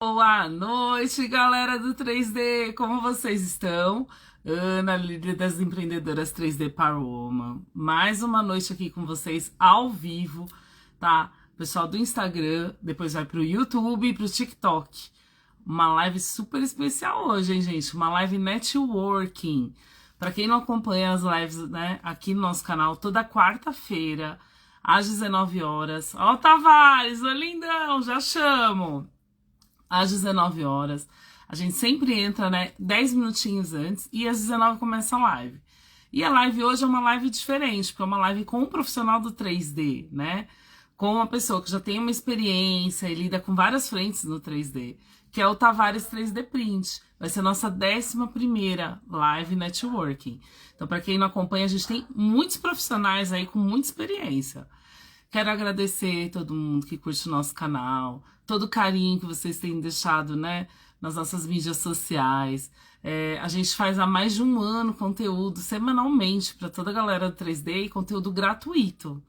Boa noite, galera do 3D! Como vocês estão? Ana, líder das empreendedoras 3D Powerwoman. Mais uma noite aqui com vocês ao vivo, tá? Pessoal do Instagram, depois vai pro YouTube e pro TikTok. Uma live super especial hoje, hein, gente? Uma live networking. Para quem não acompanha as lives, né, aqui no nosso canal, toda quarta-feira, às 19 horas. Ó, Tavares, ô lindão, já chamo! Às 19 horas. A gente sempre entra, né, 10 minutinhos antes e às 19 começa a live. E a live hoje é uma live diferente, porque é uma live com um profissional do 3D, né? Com uma pessoa que já tem uma experiência e lida com várias frentes no 3D, que é o Tavares 3D Print. Vai ser a nossa 11ª live networking. Então, para quem não acompanha, a gente tem muitos profissionais aí com muita experiência. Quero agradecer todo mundo que curte o nosso canal, todo o carinho que vocês têm deixado, né, nas nossas mídias sociais. A gente faz há mais de um ano conteúdo semanalmente para toda a galera do 3D e conteúdo gratuito,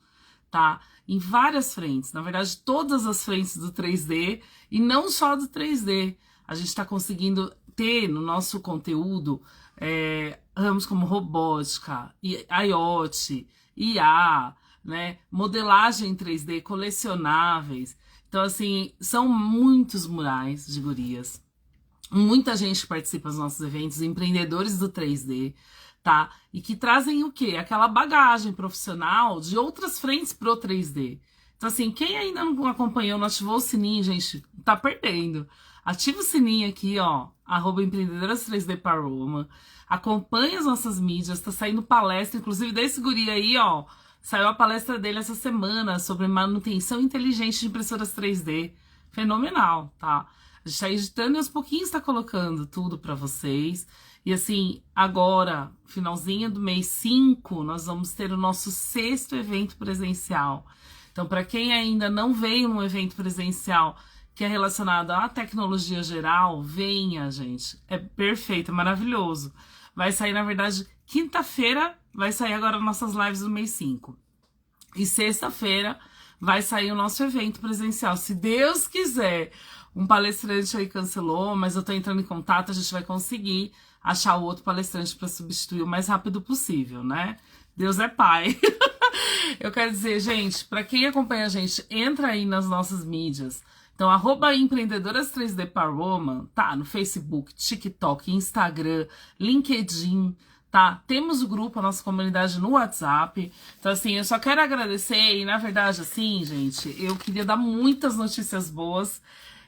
tá? Em várias frentes, na verdade, todas as frentes do 3D e não só do 3D. A gente está conseguindo ter no nosso conteúdo ramos como robótica, IoT, IA, né? Modelagem 3D, colecionáveis. Então, assim, são muitos murais de gurias. Muita gente participa dos nossos eventos, empreendedores do 3D, tá? E que trazem o quê? Aquela bagagem profissional de outras frentes pro 3D. Então, assim, quem ainda não acompanhou, não ativou o sininho, gente, tá perdendo. Ativa o sininho aqui, ó, @empreendedoras 3D Powerwoman. Acompanha as nossas mídias, tá saindo palestra, inclusive desse guri aí, ó. Saiu a palestra dele essa semana sobre manutenção inteligente de impressoras 3D. Fenomenal, tá? A gente tá editando e aos pouquinhos tá colocando tudo para vocês. E assim, agora, finalzinho do mês 5, nós vamos ter o nosso 6º evento presencial. Então, para quem ainda não veio num evento presencial que é relacionado à tecnologia geral, venha, gente. É perfeito, é maravilhoso. Vai sair, na verdade, quinta-feira vai sair agora nossas lives do mês 5. E sexta-feira vai sair o nosso evento presencial. Se Deus quiser, um palestrante aí cancelou, mas eu tô entrando em contato, a gente vai conseguir achar o outro palestrante para substituir o mais rápido possível, né? Deus é pai. Eu quero dizer, gente, para quem acompanha a gente, entra aí nas nossas mídias. Então, @empreendedoras 3D Powerwoman, tá? No Facebook, TikTok, Instagram, LinkedIn, tá? Temos o grupo, a nossa comunidade no WhatsApp. Então, assim, eu só quero agradecer e, na verdade, assim, gente, eu queria dar muitas notícias boas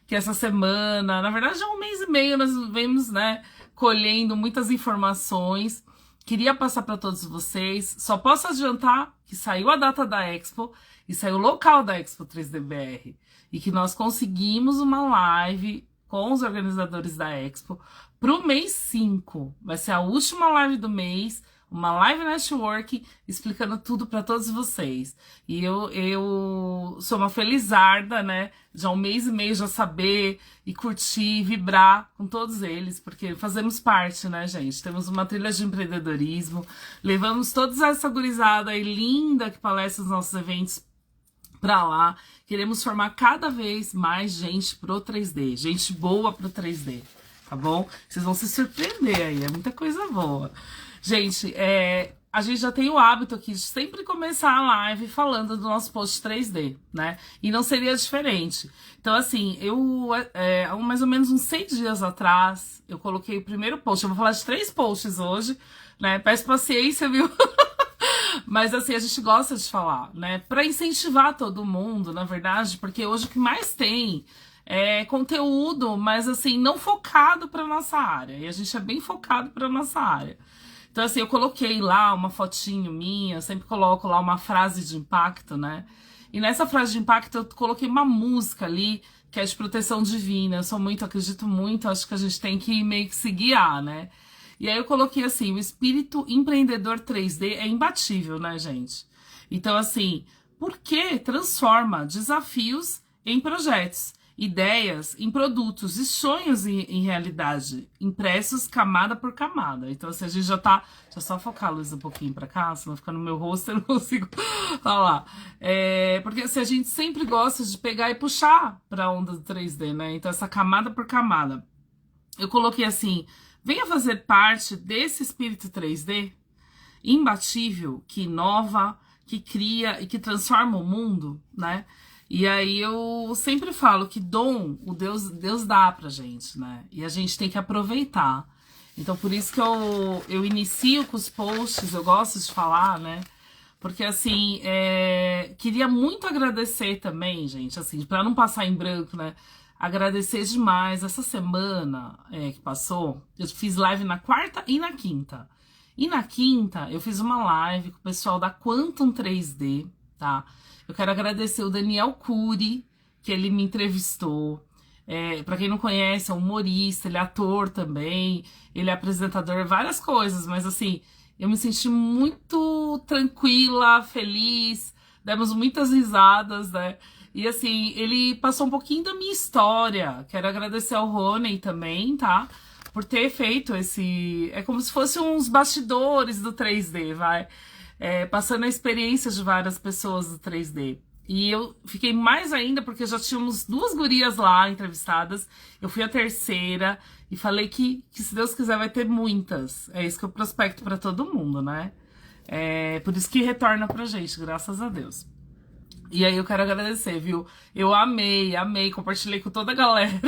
que essa semana, na verdade, há um mês e meio, nós vemos, né, colhendo muitas informações. Queria passar para todos vocês. Só posso adiantar que saiu a data da Expo e saiu o local da Expo 3DBR. E que nós conseguimos uma live com os organizadores da Expo pro mês 5. Vai ser a última live do mês, uma live network explicando tudo para todos vocês. E eu sou uma felizarda, né? Já um mês e meio já saber e curtir, vibrar com todos eles, porque fazemos parte, né, gente? Temos uma trilha de empreendedorismo, levamos toda essa gurizada aí linda que palestra nos nossos eventos pra lá. Queremos formar cada vez mais gente pro 3D, gente boa pro 3D, tá bom? Vocês vão se surpreender aí, é muita coisa boa. Gente, a gente já tem o hábito aqui de sempre começar a live falando do nosso post 3D, né? E não seria diferente. Então, assim, há mais ou menos uns 6 dias atrás, eu coloquei o primeiro post. Eu vou falar de 3 posts hoje, né? Peço paciência, viu? Mas assim, a gente gosta de falar, né? Para incentivar todo mundo, na verdade, porque hoje o que mais tem é conteúdo, mas assim, não focado para nossa área. E a gente é bem focado para nossa área. Então assim, eu coloquei lá uma fotinho minha, eu sempre coloco lá uma frase de impacto, né? E nessa frase de impacto eu coloquei uma música ali, que é de proteção divina. Eu sou muito, acredito muito, acho que a gente tem que meio que se guiar, né? E aí eu coloquei assim, o espírito empreendedor 3D é imbatível, né, gente? Então, assim, porque transforma desafios em projetos. ideias em produtos e sonhos em realidade, impressos camada por camada. Então, assim, a gente já tá... Deixa eu só focar a luz um pouquinho pra cá, senão fica no meu rosto eu não consigo falar. Porque assim, a gente sempre gosta de pegar e puxar pra onda do 3D, né? Então, essa camada por camada. Eu coloquei assim, venha fazer parte desse espírito 3D imbatível, que inova, que cria e que transforma o mundo, né? E aí eu sempre falo que dom, Deus dá pra gente, né? E a gente tem que aproveitar. Então por isso que eu inicio com os posts, eu gosto de falar, né? Porque assim, queria muito agradecer também, gente, assim, pra não passar em branco, né? Agradecer demais. Essa semana que passou, eu fiz live na quarta e na quinta. E na quinta, eu fiz uma live com o pessoal da Quantum 3D, tá? Eu quero agradecer o Daniel Cury, que ele me entrevistou. Pra quem não conhece, é um humorista, ele é ator também, ele é apresentador, várias coisas, mas assim, eu me senti muito tranquila, feliz, demos muitas risadas, né? E assim, ele passou um pouquinho da minha história. Quero agradecer ao Rony também, tá? Por ter feito esse... É como se fosse uns bastidores do 3D, vai? Passando a experiência de várias pessoas do 3D. E eu fiquei mais ainda porque já tínhamos 2 gurias lá entrevistadas. Eu fui a terceira e falei que se Deus quiser vai ter muitas. É isso que eu prospecto pra todo mundo, né? Por isso que retorna pra gente, graças a Deus. E aí eu quero agradecer, viu? Eu amei, compartilhei com toda a galera.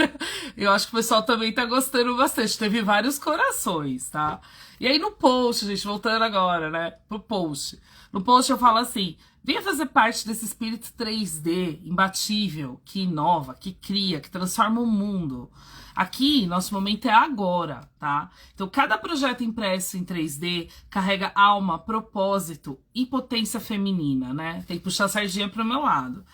Eu acho que o pessoal também tá gostando bastante. Teve vários corações, tá? E aí no post, gente, voltando agora, né? Pro post. No post eu falo assim, venha fazer parte desse espírito 3D imbatível, que inova, que cria, que transforma o mundo. Aqui, nosso momento é agora, tá? Então, cada projeto impresso em 3D carrega alma, propósito e potência feminina, né? Tem que puxar a sardinha pro meu lado.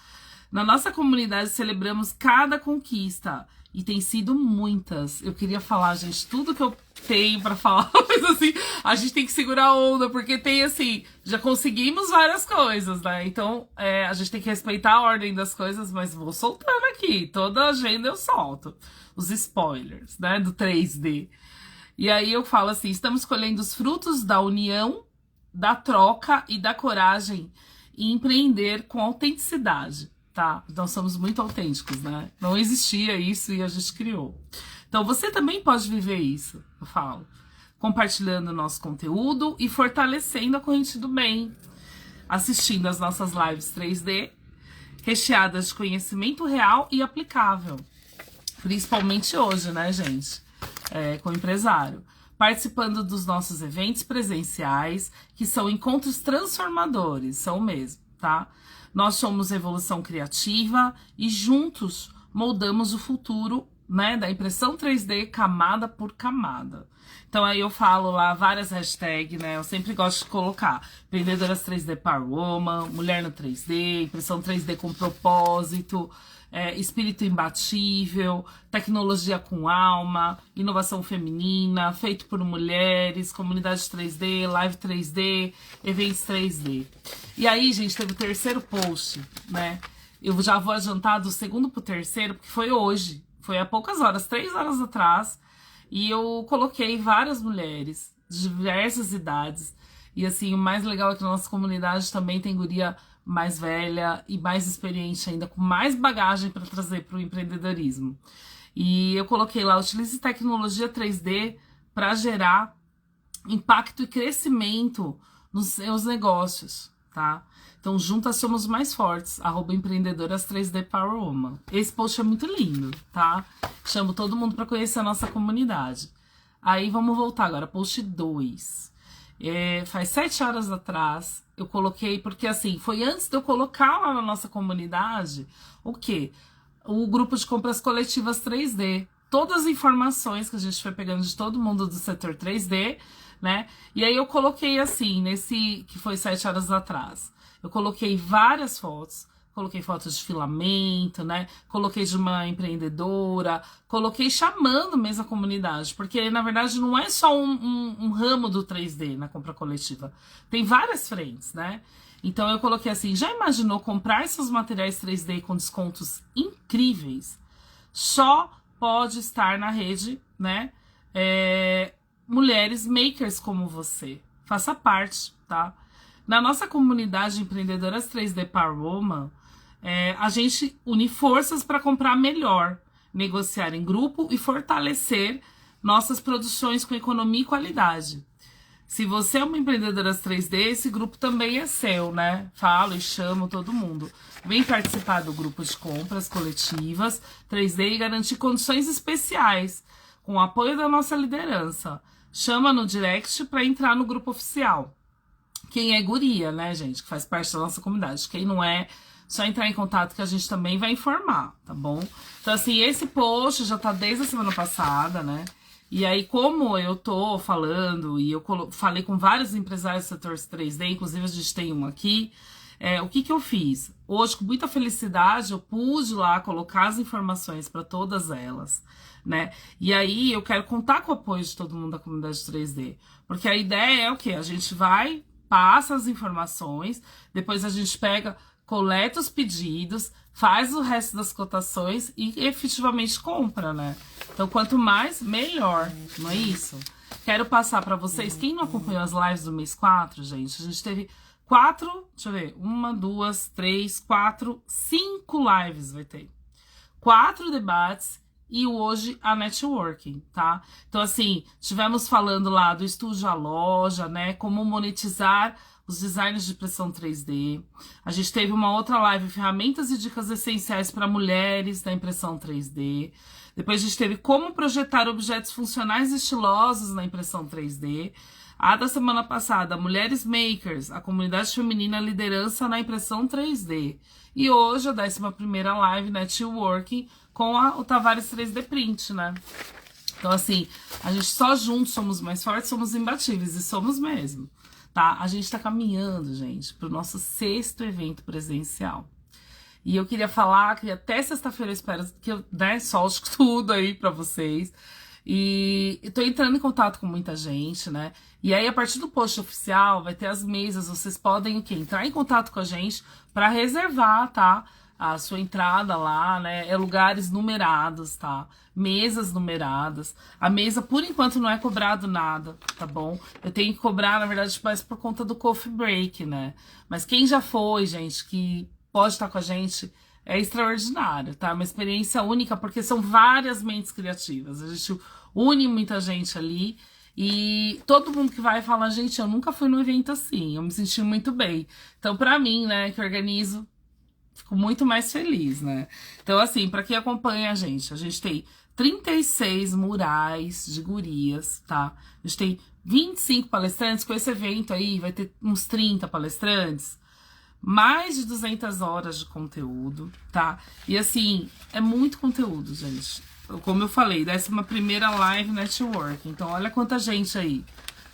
Na nossa comunidade, celebramos cada conquista. E tem sido muitas. Eu queria falar, gente, tudo que eu tenho pra falar. Mas assim, a gente tem que segurar a onda, porque tem assim, já conseguimos várias coisas, né? Então, a gente tem que respeitar a ordem das coisas, mas vou soltando aqui. Toda a agenda eu solto. Os spoilers, né? Do 3D. E aí eu falo assim, estamos colhendo os frutos da união, da troca e da coragem em empreender com autenticidade. Tá? Então somos muito autênticos, né? Não existia isso e a gente criou. Então você também pode viver isso, eu falo. Compartilhando o nosso conteúdo e fortalecendo a corrente do bem. Assistindo as nossas lives 3D, recheadas de conhecimento real e aplicável. Principalmente hoje, né, gente? Com o empresário. Participando dos nossos eventos presenciais, que são encontros transformadores, são mesmo, tá? Nós somos Evolução Criativa e juntos moldamos o futuro, né, da impressão 3D camada por camada. Então aí eu falo lá várias hashtags, né, eu sempre gosto de colocar Empreendedoras 3D Power Woman, Mulher no 3D, impressão 3D com propósito, espírito imbatível, tecnologia com alma, inovação feminina, feito por mulheres, comunidade 3D, live 3D, eventos 3D. E aí, gente, teve o terceiro post, né? Eu já vou adiantar do segundo pro terceiro, porque foi hoje, foi há poucas horas, 3 horas atrás, e eu coloquei várias mulheres de diversas idades. E assim, o mais legal é que na nossa comunidade também tem guria mais velha e mais experiente ainda, com mais bagagem para trazer para o empreendedorismo. E eu coloquei lá, utilize tecnologia 3D para gerar impacto e crescimento nos seus negócios, tá? Então, juntas somos mais fortes, @empreendedoras 3D Power Woman. Esse post é muito lindo, tá? Chamo todo mundo para conhecer a nossa comunidade. Aí, vamos voltar agora, post 2. Faz 7 horas atrás, eu coloquei, porque assim, foi antes de eu colocar lá na nossa comunidade, o quê? O grupo de compras coletivas 3D. Todas as informações que a gente foi pegando de todo mundo do setor 3D, né? E aí eu coloquei assim, nesse, que foi 7 horas atrás, eu coloquei várias fotos, coloquei fotos de filamento, né? Coloquei de uma empreendedora, coloquei chamando mesmo a comunidade, porque na verdade não é só um ramo do 3D na compra coletiva, tem várias frentes, né? Então eu coloquei assim, já imaginou comprar esses materiais 3D com descontos incríveis? só pode estar na rede, né? Mulheres makers como você. Faça parte, tá? Na nossa comunidade Empreendedoras 3D Power Woman, a gente une forças para comprar melhor, negociar em grupo e fortalecer nossas produções com economia e qualidade. Se você é uma empreendedora 3D, esse grupo também é seu, né? Falo e chamo todo mundo. Vem participar do grupo de compras coletivas 3D e garantir condições especiais, com o apoio da nossa liderança. Chama no direct para entrar no grupo oficial. Quem é guria, né, gente? Que faz parte da nossa comunidade. Quem não é, só entrar em contato que a gente também vai informar, tá bom? Então, assim, esse post já tá desde a semana passada, né? E aí, como eu tô falando, e eu falei com vários empresários do setor 3D, inclusive a gente tem um aqui, o que eu fiz? Hoje, com muita felicidade, eu pude lá colocar as informações para todas elas, né? E aí, eu quero contar com o apoio de todo mundo da comunidade 3D, porque a ideia é o quê? A gente vai, passa as informações, depois a gente pega, coleta os pedidos, faz o resto das cotações e efetivamente compra, né? Então, quanto mais, melhor, não é isso? Quero passar para vocês, quem não acompanhou as lives do mês 4, gente, a gente teve 4, deixa eu ver, 1, 2, 3, 4, 5 lives vai ter. 4 debates e hoje a networking, tá? Então, assim, estivemos falando lá do estúdio à loja, né? Como monetizar os designs de impressão 3D. A gente teve uma outra live, ferramentas e dicas essenciais para mulheres da impressão 3D. Depois a gente teve como projetar objetos funcionais e estilosos na impressão 3D. A da semana passada, Mulheres Makers, a comunidade feminina liderança na impressão 3D. E hoje, a 11ª live, Networking, com o Tavares 3D Print, né? Então, assim, a gente só juntos somos mais fortes, somos imbatíveis, e somos mesmo, tá? A gente tá caminhando, gente, pro nosso 6º evento presencial. E eu queria falar que até sexta-feira eu espero que eu solte tudo aí pra vocês. E eu tô entrando em contato com muita gente, né? E aí, a partir do post oficial, vai ter as mesas. Vocês podem o quê? Entrar em contato com a gente para reservar, tá? A sua entrada lá, né? Lugares numerados, tá? Mesas numeradas. A mesa, por enquanto, não é cobrado nada, tá bom? Eu tenho que cobrar, na verdade, mais por conta do coffee break, né? Mas quem já foi, gente, que pode estar com a gente, é extraordinário, tá? Uma experiência única, porque são várias mentes criativas. A gente une muita gente ali e todo mundo que vai fala, gente, eu nunca fui num evento assim, eu me senti muito bem. Então, pra mim, né, que organizo, fico muito mais feliz, né? Então, assim, pra quem acompanha a gente tem 36 murais de gurias, tá? A gente tem 25 palestrantes, com esse evento aí vai ter uns 30 palestrantes. Mais de 200 horas de conteúdo, tá? E assim, é muito conteúdo, gente. Como eu falei, 11ª live network. Então, olha quanta gente aí,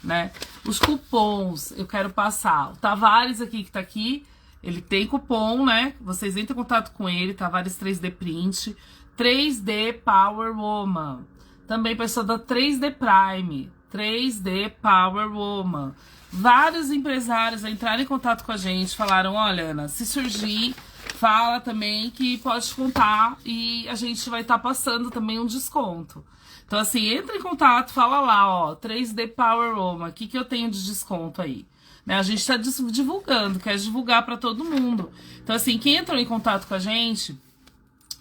né? Os cupons, eu quero passar. O Tavares aqui, que tá aqui, ele tem cupom, né? Vocês entrem em contato com ele, Tavares 3D Print, 3D Power Woman. Também pessoa da 3D Prime, 3D Power Woman. Vários empresários entraram em contato com a gente, falaram, olha, Ana, se surgir, fala também que pode contar e a gente vai estar passando também um desconto. Então, assim, entra em contato, fala lá, ó, 3D Power Woman, o que eu tenho de desconto aí? Né, a gente está divulgando, quer divulgar para todo mundo. Então, assim, quem entrou em contato com a gente,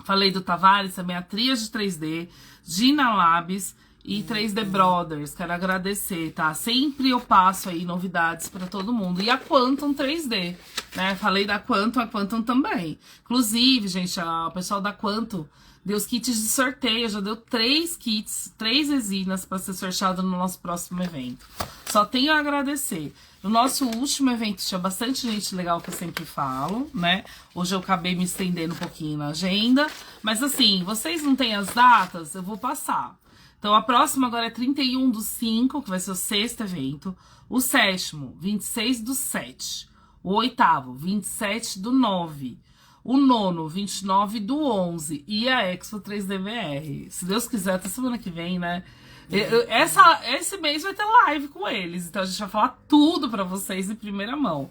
falei do Tavares, também a Tríade 3D, Gina Labs e 3D Brothers, quero agradecer, tá? Sempre eu passo aí novidades para todo mundo. E a Quantum 3D, né? Falei da Quantum, a Quantum também. Inclusive, gente, o pessoal da Quantum deu os kits de sorteio, já deu 3 kits, 3 resinas para ser sorteado no nosso próximo evento. Só tenho a agradecer. No nosso último evento tinha bastante gente legal, que eu sempre falo, né? Hoje eu acabei me estendendo um pouquinho na agenda. Mas assim, vocês não têm as datas? Eu vou passar. Então, a próxima agora é 31/5, que vai ser o 6º evento. O 7º, 26/7. O 8º, 27/9. O 9º, 29/11. E a Expo 3DVR. Se Deus quiser, até semana que vem, né? Esse mês vai ter live com eles. Então, a gente vai falar tudo pra vocês em primeira mão.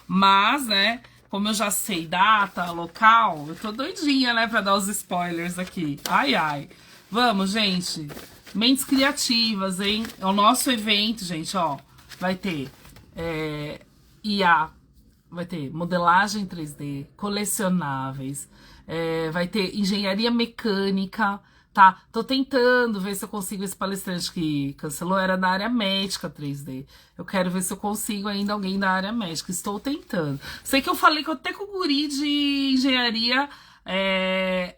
Mas, né, como eu já sei data, local, eu tô doidinha, né, pra dar os spoilers aqui. Ai, ai. Vamos, gente. Mentes criativas, hein? É o nosso evento, gente, ó. Vai ter IA, vai ter modelagem 3D, colecionáveis, vai ter engenharia mecânica, tá? Tô tentando ver se eu consigo esse palestrante que cancelou, era da área médica 3D. Eu quero ver se eu consigo ainda alguém da área médica. Estou tentando. Sei que eu falei que eu até com o guri de engenharia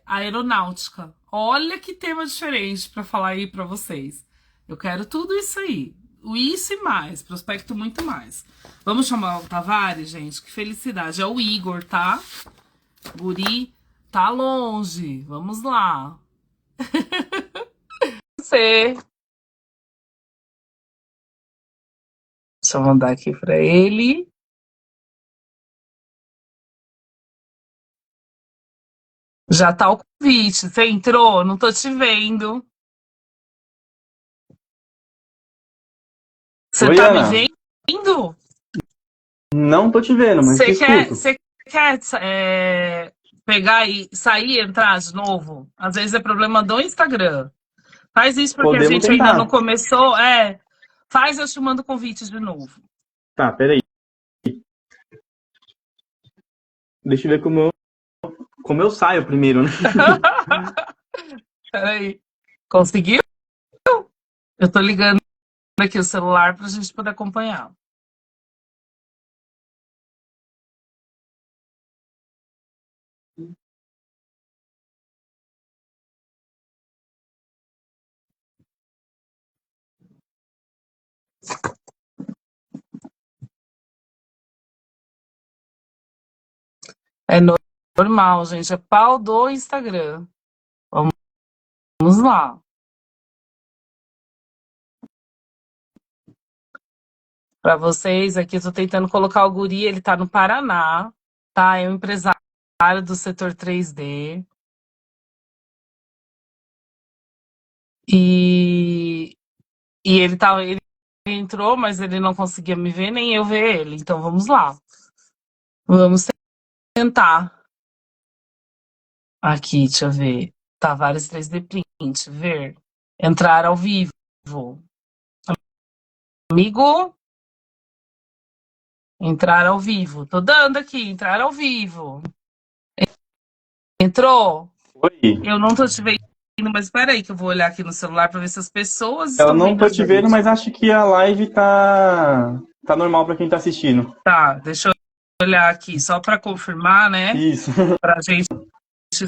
aeronáutica. Olha que tema diferente para falar aí para vocês. Eu quero tudo isso aí. O isso e mais. Prospecto muito mais. Vamos chamar o Tavares, gente? Que felicidade. É o Igor, tá? Guri tá longe. Vamos lá. Você. Deixa eu mandar aqui pra ele. Já tá o convite. Você entrou? Não tô te vendo. Você Oi, tá me Ana. vendo? Não tô te vendo, mas te escuto. Você quer pegar e sair e entrar de novo? Às vezes é problema do Instagram. Faz isso porque a Podemos gente ainda tentar. não começou. Faz, eu te mando o convite de novo. Tá, peraí. Deixa eu ver como eu saio primeiro, né? Peraí. Conseguiu? Eu tô ligando aqui o celular pra gente poder acompanhar. É normal, gente. É pau do Instagram. Vamos lá. Para vocês aqui, eu tô tentando colocar o guri, ele tá no Paraná, tá? É um empresário do setor 3D. E ele entrou, mas ele não conseguia me ver, nem eu ver ele. Então vamos lá. Vamos tentar. Aqui, deixa eu ver. Tavares 3D Print, ver. Entrar ao vivo. Amigo? Entrar ao vivo. Tô dando aqui, entrar ao vivo. Entrou? Oi. Eu não tô te vendo, mas espera aí que eu vou olhar aqui no celular para ver se as pessoas Eu estão não vendo tô a te vendo, gente. mas acho que a live tá normal pra quem tá assistindo. Tá, deixa eu olhar aqui só para confirmar, né? Isso. Pra gente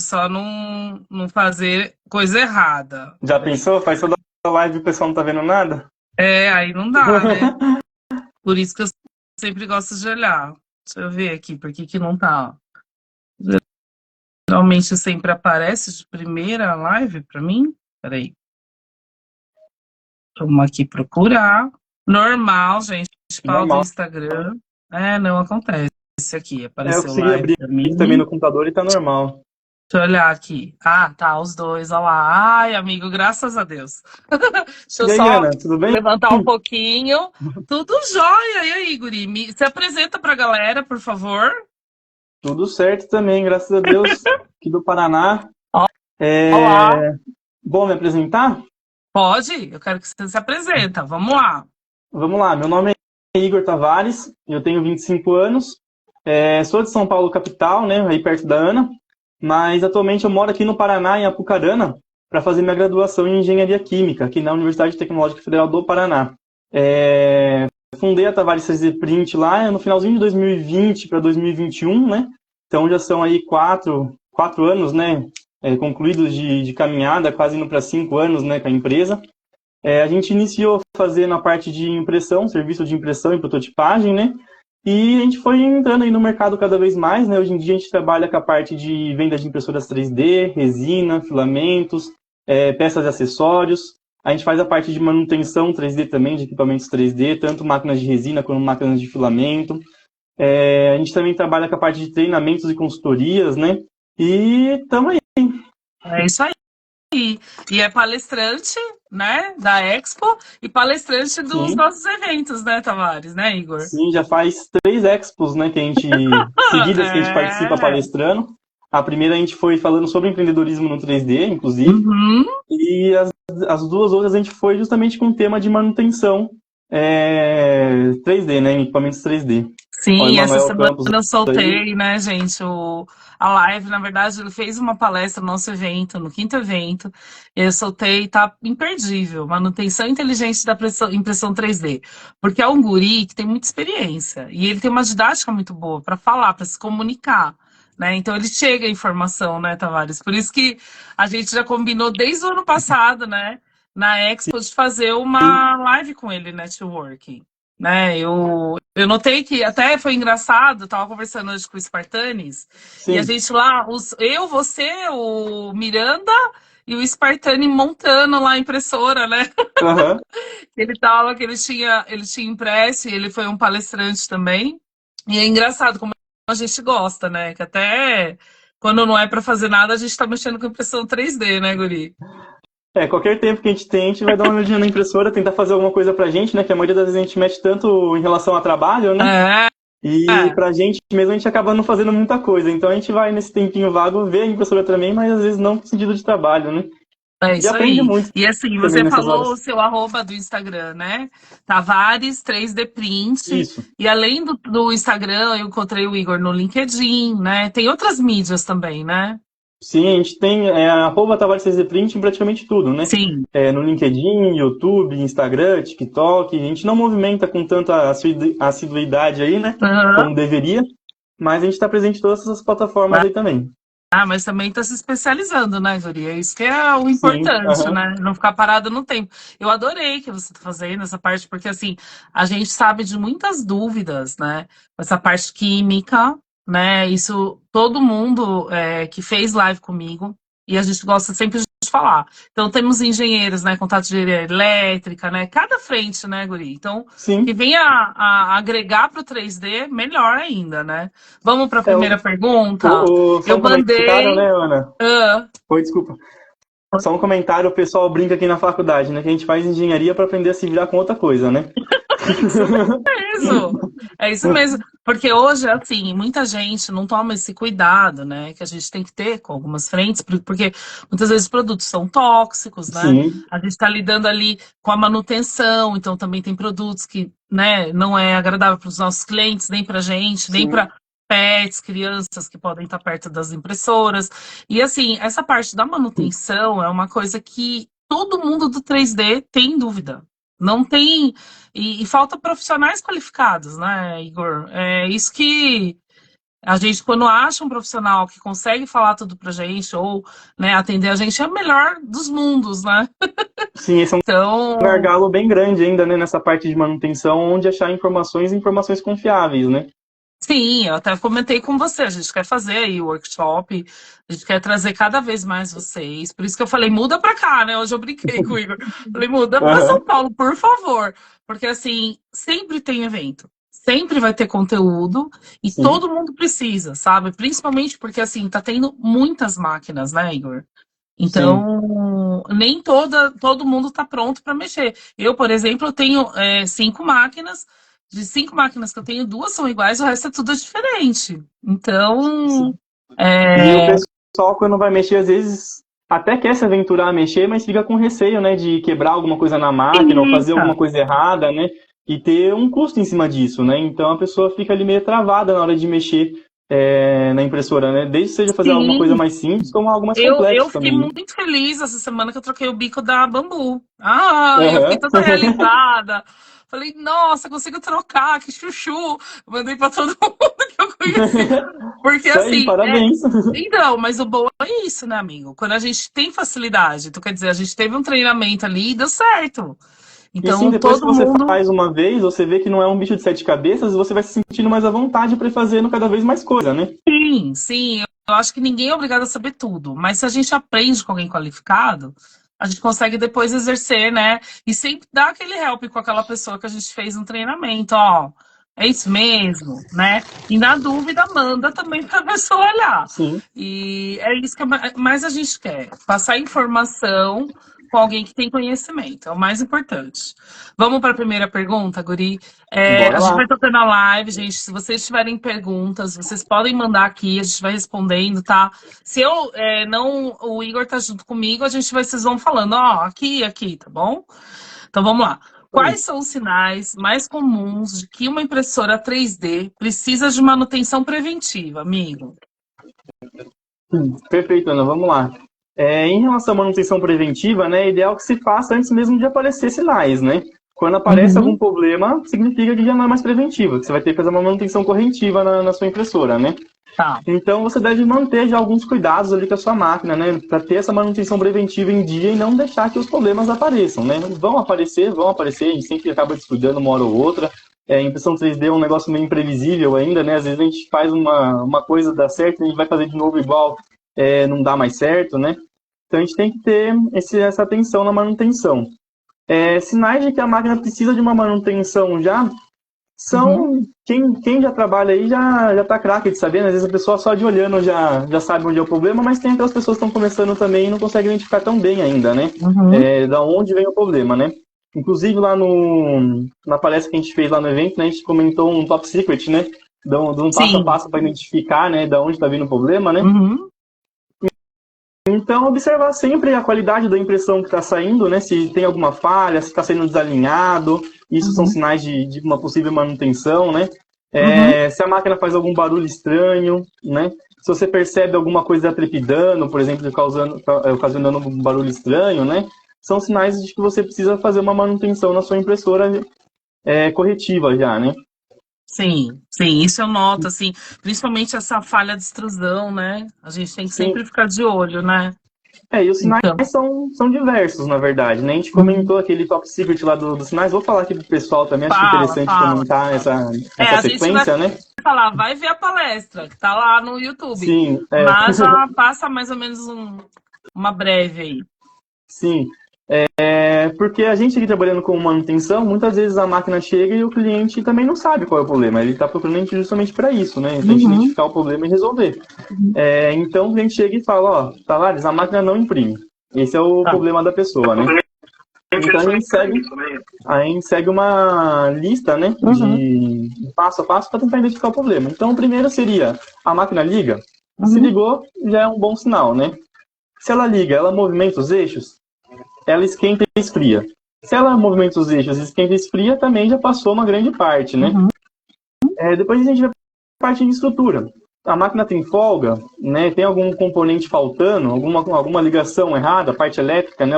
só não fazer coisa errada. Já pensou? Faz toda a live e o pessoal não tá vendo nada? Aí não dá, né? Por isso que eu sempre gosto de olhar. Deixa eu ver aqui, por que não tá? Geralmente sempre aparece de primeira live para mim. Peraí. Vamos aqui procurar. Normal, gente. Pau do Normal. Instagram. Não acontece aqui. Eu Apareceu consegui live abrir pra mim. também no computador e tá normal. Deixa eu olhar aqui. Ah, tá, os dois, olha lá. Ai, amigo, graças a Deus. Deixa eu E aí, só Ana, tudo bem? levantar um pouquinho. Tudo jóia. E aí, guri? Se apresenta pra galera, por favor. Tudo certo também, graças a Deus. Aqui do Paraná. Olá. Bom, me apresentar? Pode? Eu quero que você se apresenta. Vamos lá. Vamos lá, meu nome é Igor Tavares, eu tenho 25 anos, sou de São Paulo capital, né, aí perto da Ana, mas atualmente eu moro aqui no Paraná, em Apucarana, para fazer minha graduação em Engenharia Química, aqui na Universidade Tecnológica Federal do Paraná. Fundei a Tavares 3D Print lá no finalzinho de 2020 para 2021, né, então já são aí quatro anos, né, concluídos de caminhada, quase indo para 5 anos, né, com a empresa. A gente iniciou fazendo a parte de impressão, serviço de impressão e prototipagem, né? E a gente foi entrando aí no mercado cada vez mais, né? Hoje em dia a gente trabalha com a parte de venda de impressoras 3D, resina, filamentos, peças e acessórios. A gente faz a parte de manutenção 3D também, de equipamentos 3D, tanto máquinas de resina quanto máquinas de filamento. A gente também trabalha com a parte de treinamentos e consultorias, né? E estamos aí. É isso aí. aí. E é palestrante, né, da Expo e palestrante dos Sim, nossos eventos, né, Tavares, né, Igor? sim, já faz 3 expos, né, que a gente, seguidas que a gente participa É. palestrando. A primeira a gente foi falando sobre empreendedorismo no 3D, inclusive, Uhum. e as duas outras a gente foi justamente com o tema de manutenção 3D, né, em equipamentos 3D. Ó, Sim, essa Emanuel semana Campos eu aí, soltei, né, gente, a live, na verdade, ele fez uma palestra no nosso evento, no quinto evento, eu soltei, tá imperdível, manutenção inteligente da impressão 3D, porque é um guri que tem muita experiência, e ele tem uma didática muito boa para falar, para se comunicar, né, então ele chega a informação, né, Tavares, por isso que a gente já combinou desde o ano passado, né, na Expo, de fazer uma live com ele, networking. Né, eu notei que até foi engraçado, eu tava conversando hoje com o Spartanes, e a sim, gente lá, eu, você, o Miranda e o Spartani montando lá a impressora, né? aham. Que ele tinha impresso, e ele foi um palestrante também. E é engraçado como a gente gosta, né? Que até quando não é para fazer nada, a gente tá mexendo com impressão 3D, né, Guri? Qualquer tempo que a gente vai dar uma olhadinha na impressora, tentar fazer alguma coisa pra gente, né? Que a maioria das vezes a gente mexe tanto em relação a trabalho, né? É, E é. pra gente mesmo a gente acaba não fazendo muita coisa. Então a gente vai nesse tempinho vago ver a impressora também, mas às vezes não no sentido de trabalho, né? É E isso aprende aí. muito E assim, também você nessas falou o horas. seu arroba do Instagram, né? Tavares 3D Print. Isso. E além do Instagram, eu encontrei o Igor no LinkedIn, né? Tem outras mídias também, né? Sim, a gente tem @Tavares 3D Print em praticamente tudo, né? Sim. No LinkedIn, YouTube, Instagram, TikTok. A gente não movimenta com tanta assiduidade aí, né? Aham. Como deveria, mas a gente está presente em todas essas plataformas aí também. Ah, mas também está se especializando, né, Guri? É isso que é o Sim, importante, aham. né? Não ficar parado no tempo. Eu adorei que você está fazendo essa parte, porque assim, a gente sabe de muitas dúvidas, né? Essa parte química, né? Isso todo mundo que fez live comigo, e a gente gosta sempre de falar. Então, temos engenheiros, né? Contato de engenharia elétrica, né? Cada frente, né, Guri? Então, que Sim. venha a agregar para o 3D, melhor ainda, né? Vamos para a É, primeira pergunta? só Eu um comentário, mandei. né, Ana? Ah, Oi, desculpa. Só um comentário, o pessoal brinca aqui na faculdade, né? Que a gente faz engenharia para aprender a se virar com outra coisa, né? é isso mesmo. É isso mesmo. Porque hoje, assim, muita gente não toma esse cuidado, né? Que a gente tem que ter com algumas frentes, porque muitas vezes os produtos são tóxicos, né? Sim, A gente está lidando ali com a manutenção, então também tem produtos que, né, não é agradável para os nossos clientes, nem para a gente, nem sim, para pets, crianças que podem estar perto das impressoras. E assim, essa parte da manutenção é uma coisa que todo mundo do 3D tem dúvida. Não tem. E falta profissionais qualificados, né, Igor? É isso que a gente, quando acha um profissional que consegue falar tudo pra gente, ou, né, atender a gente, é o melhor dos mundos, né? sim. Esse é um Então, gargalo bem grande ainda, né? Nessa parte de manutenção, onde achar informações e informações confiáveis, né? sim, eu até comentei com você, a gente quer fazer aí o workshop, a gente quer trazer cada vez mais vocês. Por isso que eu falei, muda pra cá, né? Hoje eu brinquei com o Igor. Falei, muda pra São Aham, Paulo, por favor. Porque assim, sempre tem evento. Sempre vai ter conteúdo e sim, todo mundo precisa, sabe? Principalmente porque assim, tá tendo muitas máquinas, né, Igor? sim. Então, nem todo mundo está pronto para mexer. Eu, por exemplo, eu tenho 5 máquinas. De 5 máquinas que eu tenho, 2 são iguais, o resto é tudo diferente. Então, Sim. E o é, pessoal, quando vai mexer, às vezes até quer se aventurar a mexer, mas fica com receio, né? De quebrar alguma coisa na máquina ou fazer fica. alguma coisa errada, né? E ter um custo em cima disso, né? Então a pessoa fica ali meio travada na hora de mexer na impressora, né? Desde que seja fazer alguma coisa Sim, mais simples, como algo mais eu complexo fiquei também, né? muito feliz essa semana que eu troquei o bico da Bambu. Ah, eu fiquei Aham. toda realizada. Falei, nossa, consigo trocar, que chuchu. Mandei para todo mundo que eu conheci. Porque Isso aí, assim, parabéns. então, mas o bom é isso, né, amigo? Quando a gente tem facilidade, então quer dizer, a gente teve um treinamento ali e deu certo. E sim, Então, depois que todo você mundo. faz uma vez, você vê que não é um bicho de 7 cabeças, você vai se sentindo mais à vontade para ir fazendo cada vez mais coisa, né? Sim, sim, eu acho que ninguém é obrigado a saber tudo, mas se a gente aprende com alguém qualificado, a gente consegue depois exercer, né? E sempre dar aquele help com aquela pessoa que a gente fez um treinamento, ó. É isso mesmo, né? E na dúvida, manda também para a pessoa olhar. Sim, E é isso que mais a gente quer, passar informação com alguém que tem conhecimento, é o mais importante. Vamos para a primeira pergunta, Guri? bora A gente lá. vai tocando a live, gente. Se vocês tiverem perguntas, vocês podem mandar aqui, a gente vai respondendo, tá? Se eu não, o Igor tá junto comigo, vocês vão falando, ó, aqui, tá bom? Então vamos lá. Quais são os sinais mais comuns de que uma impressora 3D precisa de manutenção preventiva, amigo? Perfeito, Ana, vamos lá. Em relação à manutenção preventiva, né, é ideal que se faça antes mesmo de aparecer sinais, né? Quando aparece algum problema, significa que já não é mais preventivo, que você vai ter que fazer uma manutenção corretiva na sua impressora, né? Tá. Então você deve manter já alguns cuidados ali com a sua máquina, né? Para ter essa manutenção preventiva em dia e não deixar que os problemas apareçam, né? Vão aparecer, a gente sempre acaba descuidando uma hora ou outra. Impressão 3D é um negócio meio imprevisível ainda, né? Às vezes a gente faz uma coisa dar certo e a gente vai fazer de novo igual, não dá mais certo, né? Então a gente tem que ter essa atenção na manutenção. Sinais de que a máquina precisa de uma manutenção já são... Quem já trabalha aí já tá craque de saber, né? Às vezes a pessoa só de olhando já sabe onde é o problema, mas tem aquelas pessoas que estão começando também e não conseguem identificar tão bem ainda, né? Da onde vem o problema, né? Inclusive lá na palestra que a gente fez lá no evento, né, a gente comentou um top secret, né? De um passo a passo para identificar, né, da onde está vindo o problema, né? Então, observar sempre a qualidade da impressão que está saindo, né? Se tem alguma falha, se está sendo desalinhado. Isso são sinais de uma possível manutenção, né? Se a máquina faz algum barulho estranho, né? Se você percebe alguma coisa trepidando, por exemplo, ocasionando um barulho estranho, né? São sinais de que você precisa fazer uma manutenção na sua impressora corretiva já, né? Sim, isso eu noto, assim, principalmente essa falha de extrusão, né? A gente tem que sempre ficar de olho, né? E os sinais Então, são diversos, na verdade, né? A gente comentou aquele top secret lá dos sinais. Vou falar aqui pro pessoal também, acho interessante comentar essa sequência, né? Falar, vai ver a palestra, que tá lá no YouTube. Sim. Mas já passa mais ou menos uma breve aí. Sim. Porque a gente aqui trabalhando com manutenção, muitas vezes a máquina chega e o cliente também não sabe qual é o problema. Ele está procurando a gente justamente para isso, né? Tem que identificar o problema e resolver. Então o cliente chega e fala, ó, Tavares, a máquina não imprime. Esse é o problema da pessoa, né? Então a gente segue uma lista, né, de passo a passo para tentar identificar o problema. Então o primeiro seria, a máquina liga, se ligou, já é um bom sinal, né? Se ela liga, ela movimenta os eixos, ela esquenta e esfria. Se ela movimenta os eixos, esquenta e esfria, também já passou uma grande parte, né? Depois a gente vai para a parte de estrutura. A máquina tem folga, né? Tem algum componente faltando, alguma ligação errada, parte elétrica, né?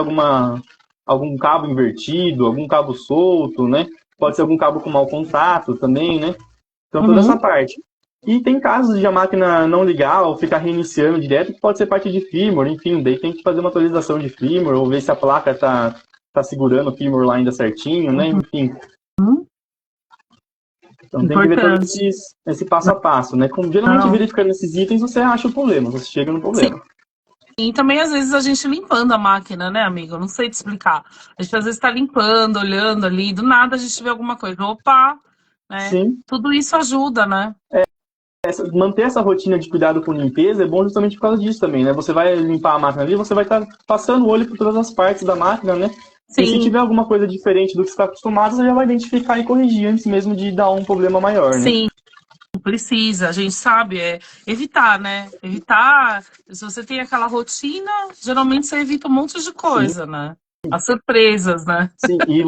Algum cabo invertido, algum cabo solto, né? Pode ser algum cabo com mau contato também, né? Então toda essa parte. E tem casos de a máquina não ligar ou ficar reiniciando direto, que pode ser parte de firmware, enfim, daí tem que fazer uma atualização de firmware, ou ver se a placa tá segurando o firmware lá ainda certinho, né, enfim. Então tem que ver todo esse passo a passo, né, geralmente verificando esses itens você acha o problema, você chega no problema. Sim. E também, às vezes, a gente limpando a máquina, né, amigo? Eu não sei te explicar. A gente, às vezes, está limpando, olhando ali, do nada a gente vê alguma coisa. Opa! Né? Sim. Tudo isso ajuda, né? Manter essa rotina de cuidado com limpeza é bom justamente por causa disso também, né? Você vai limpar a máquina ali, você vai estar passando o olho por todas as partes da máquina, né? Sim. E se tiver alguma coisa diferente do que você está acostumado, você já vai identificar e corrigir antes mesmo de dar um problema maior, né? Sim. Precisa, a gente sabe, evitar, né? Evitar, se você tem aquela rotina, geralmente você evita um monte de coisa, né? As surpresas, né? Sim, e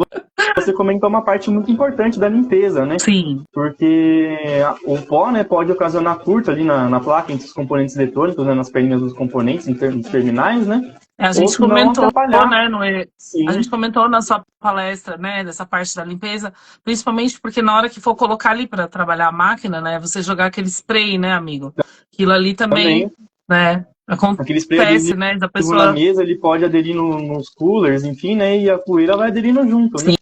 você comentou uma parte muito importante da limpeza, né? Sim. Porque o pó, né, pode ocasionar curto ali na placa entre os componentes eletrônicos, né, nas perninhas dos componentes, em termos terminais, né? A gente comentou, né, a gente comentou na sua palestra, né, dessa parte da limpeza, principalmente porque na hora que for colocar ali para trabalhar a máquina, né, você jogar aquele spray, né, amigo? Aquilo ali também. Né? Aquele spray né, da pessoa na mesa, ele pode aderir nos coolers, enfim, né, e a poeira vai aderindo junto, né?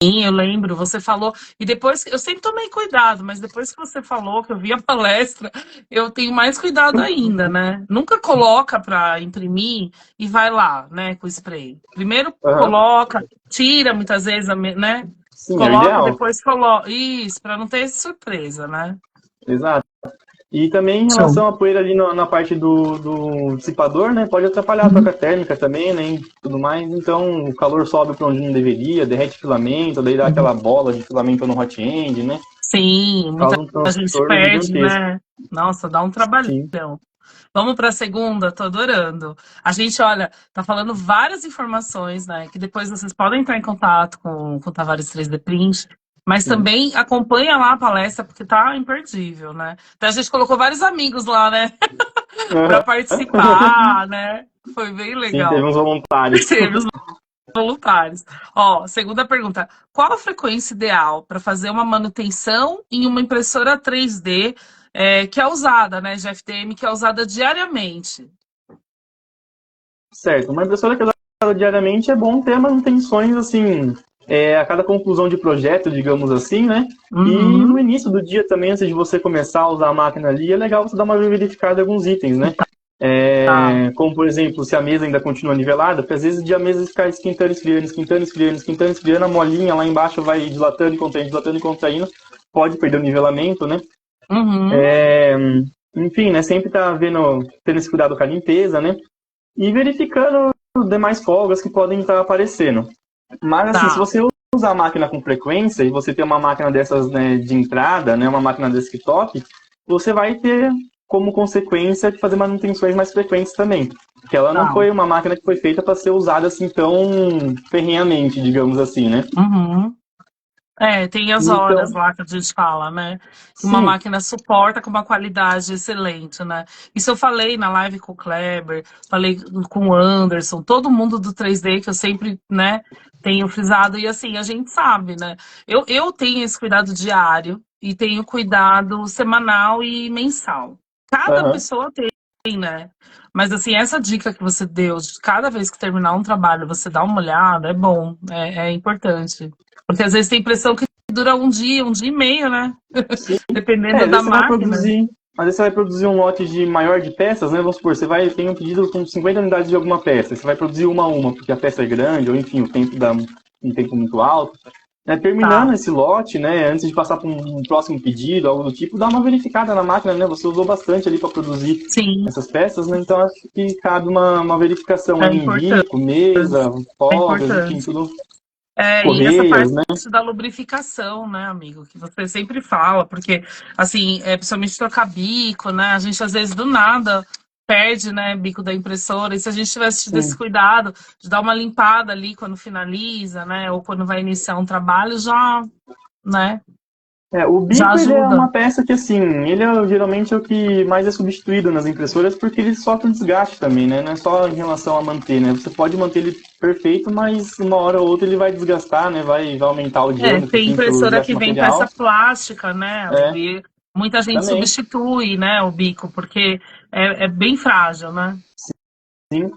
Sim, eu lembro, você falou, e depois, eu sempre tomei cuidado, mas depois que você falou, que eu vi a palestra, eu tenho mais cuidado ainda, né? Nunca coloca para imprimir e vai lá, né, com o spray. Primeiro coloca, tira muitas vezes, né? Sim, é o Coloca, ideal. depois coloca. Isso, para não ter surpresa, né? Exato. E também em Show. relação à poeira ali na parte do dissipador, né? Pode atrapalhar a Uhum. troca térmica também, né? E tudo mais. Então o calor sobe para onde não deveria, derrete filamento, daí dá Uhum. aquela bola de filamento no hot end, né? Sim, muita Causa um gente transtorno perde, gigantesco. né? Nossa, dá um trabalhão. Sim. Vamos para a segunda, tô adorando. A gente, olha, tá falando várias informações, né? Que depois vocês podem entrar em contato com o Tavares 3D Print, mas Sim. também acompanha lá a palestra, porque tá imperdível, né? Então a gente colocou vários amigos lá, né? Para participar, né? Foi bem Sim, teve legal. uns voluntários. Teve os voluntários. Ó, segunda pergunta. Qual a frequência ideal para fazer uma manutenção em uma impressora 3D que é usada, né, de FDM, que é usada diariamente? Certo. Uma impressora que é usada diariamente é bom ter manutenções assim, a cada conclusão de projeto, digamos assim, né? E no Uhum. início do dia também, antes de você começar a usar a máquina ali, é legal você dar uma verificada em alguns itens, né? Tá, Como, por exemplo, se a mesa ainda continua nivelada, porque às vezes de a mesa ficar esquentando, esfriando, esquentando, esfriando, esquentando, esfriando, a molinha lá embaixo vai dilatando e contraindo, pode perder o nivelamento, né? uhum. É, enfim, né? Sempre tá tendo esse cuidado com a limpeza, né? E verificando demais folgas que podem estar aparecendo. Mas assim, se Tá, você usar a máquina com frequência e você ter uma máquina dessas, né, de entrada, né, uma máquina desktop, você vai ter como consequência de fazer manutenções mais frequentes também. Porque ela não tá. foi uma máquina que foi feita para ser usada assim tão ferrenhamente, digamos assim, né? Uhum. Tem as horas Então, lá que a gente fala, né? Que uma sim, máquina suporta com uma qualidade excelente, né? Isso eu falei na live com o Kleber, falei com o Anderson, todo mundo do 3D que eu sempre, né, tenho frisado. E assim, a gente sabe, né? Eu tenho esse cuidado diário e tenho cuidado semanal e mensal. Cada aham. pessoa tem, né? Mas assim, essa dica que você deu, de cada vez que terminar um trabalho, você dá uma olhada, é bom, é importante. Porque às vezes tem impressão que dura um dia e meio, né? Sim. Dependendo Às da vezes você vai máquina. produzir. Às vezes você vai produzir um lote de maior de peças, né? Vamos supor, você vai ter um pedido com 50 unidades de alguma peça. Você vai produzir uma a uma, porque a peça é grande, ou enfim, o tempo dá um tempo muito alto. Né? Terminando Tá. esse lote, né? Antes de passar para um próximo pedido, algo do tipo, dá uma verificada na máquina, né? Você usou bastante ali para produzir Sim, essas peças, né? Então acho que cabe uma verificação é ali em importante. bico, mesa, É folgas, enfim, importante. tudo. E essa Correias, parte né? da lubrificação, né, amigo? Que você sempre fala, porque, assim, principalmente trocar bico, né? A gente, às vezes, do nada, perde, né, bico da impressora. E se a gente tivesse tido esse Sim. cuidado de dar uma limpada ali quando finaliza, né? Ou quando vai iniciar um trabalho, já, né? O Já bico ele é ajuda. uma peça que assim, ele geralmente é o que mais é substituído nas impressoras porque ele sofre um desgaste também, né? Não é só em relação a manter, né? Você pode manter ele perfeito, mas uma hora ou outra ele vai desgastar, né? Vai aumentar o diâmetro, Tem assim, pelo impressora desgaste que vem peça material. plástica, né, amigo? É, E muita gente também, substitui, né, o bico, porque é bem frágil, né? sim.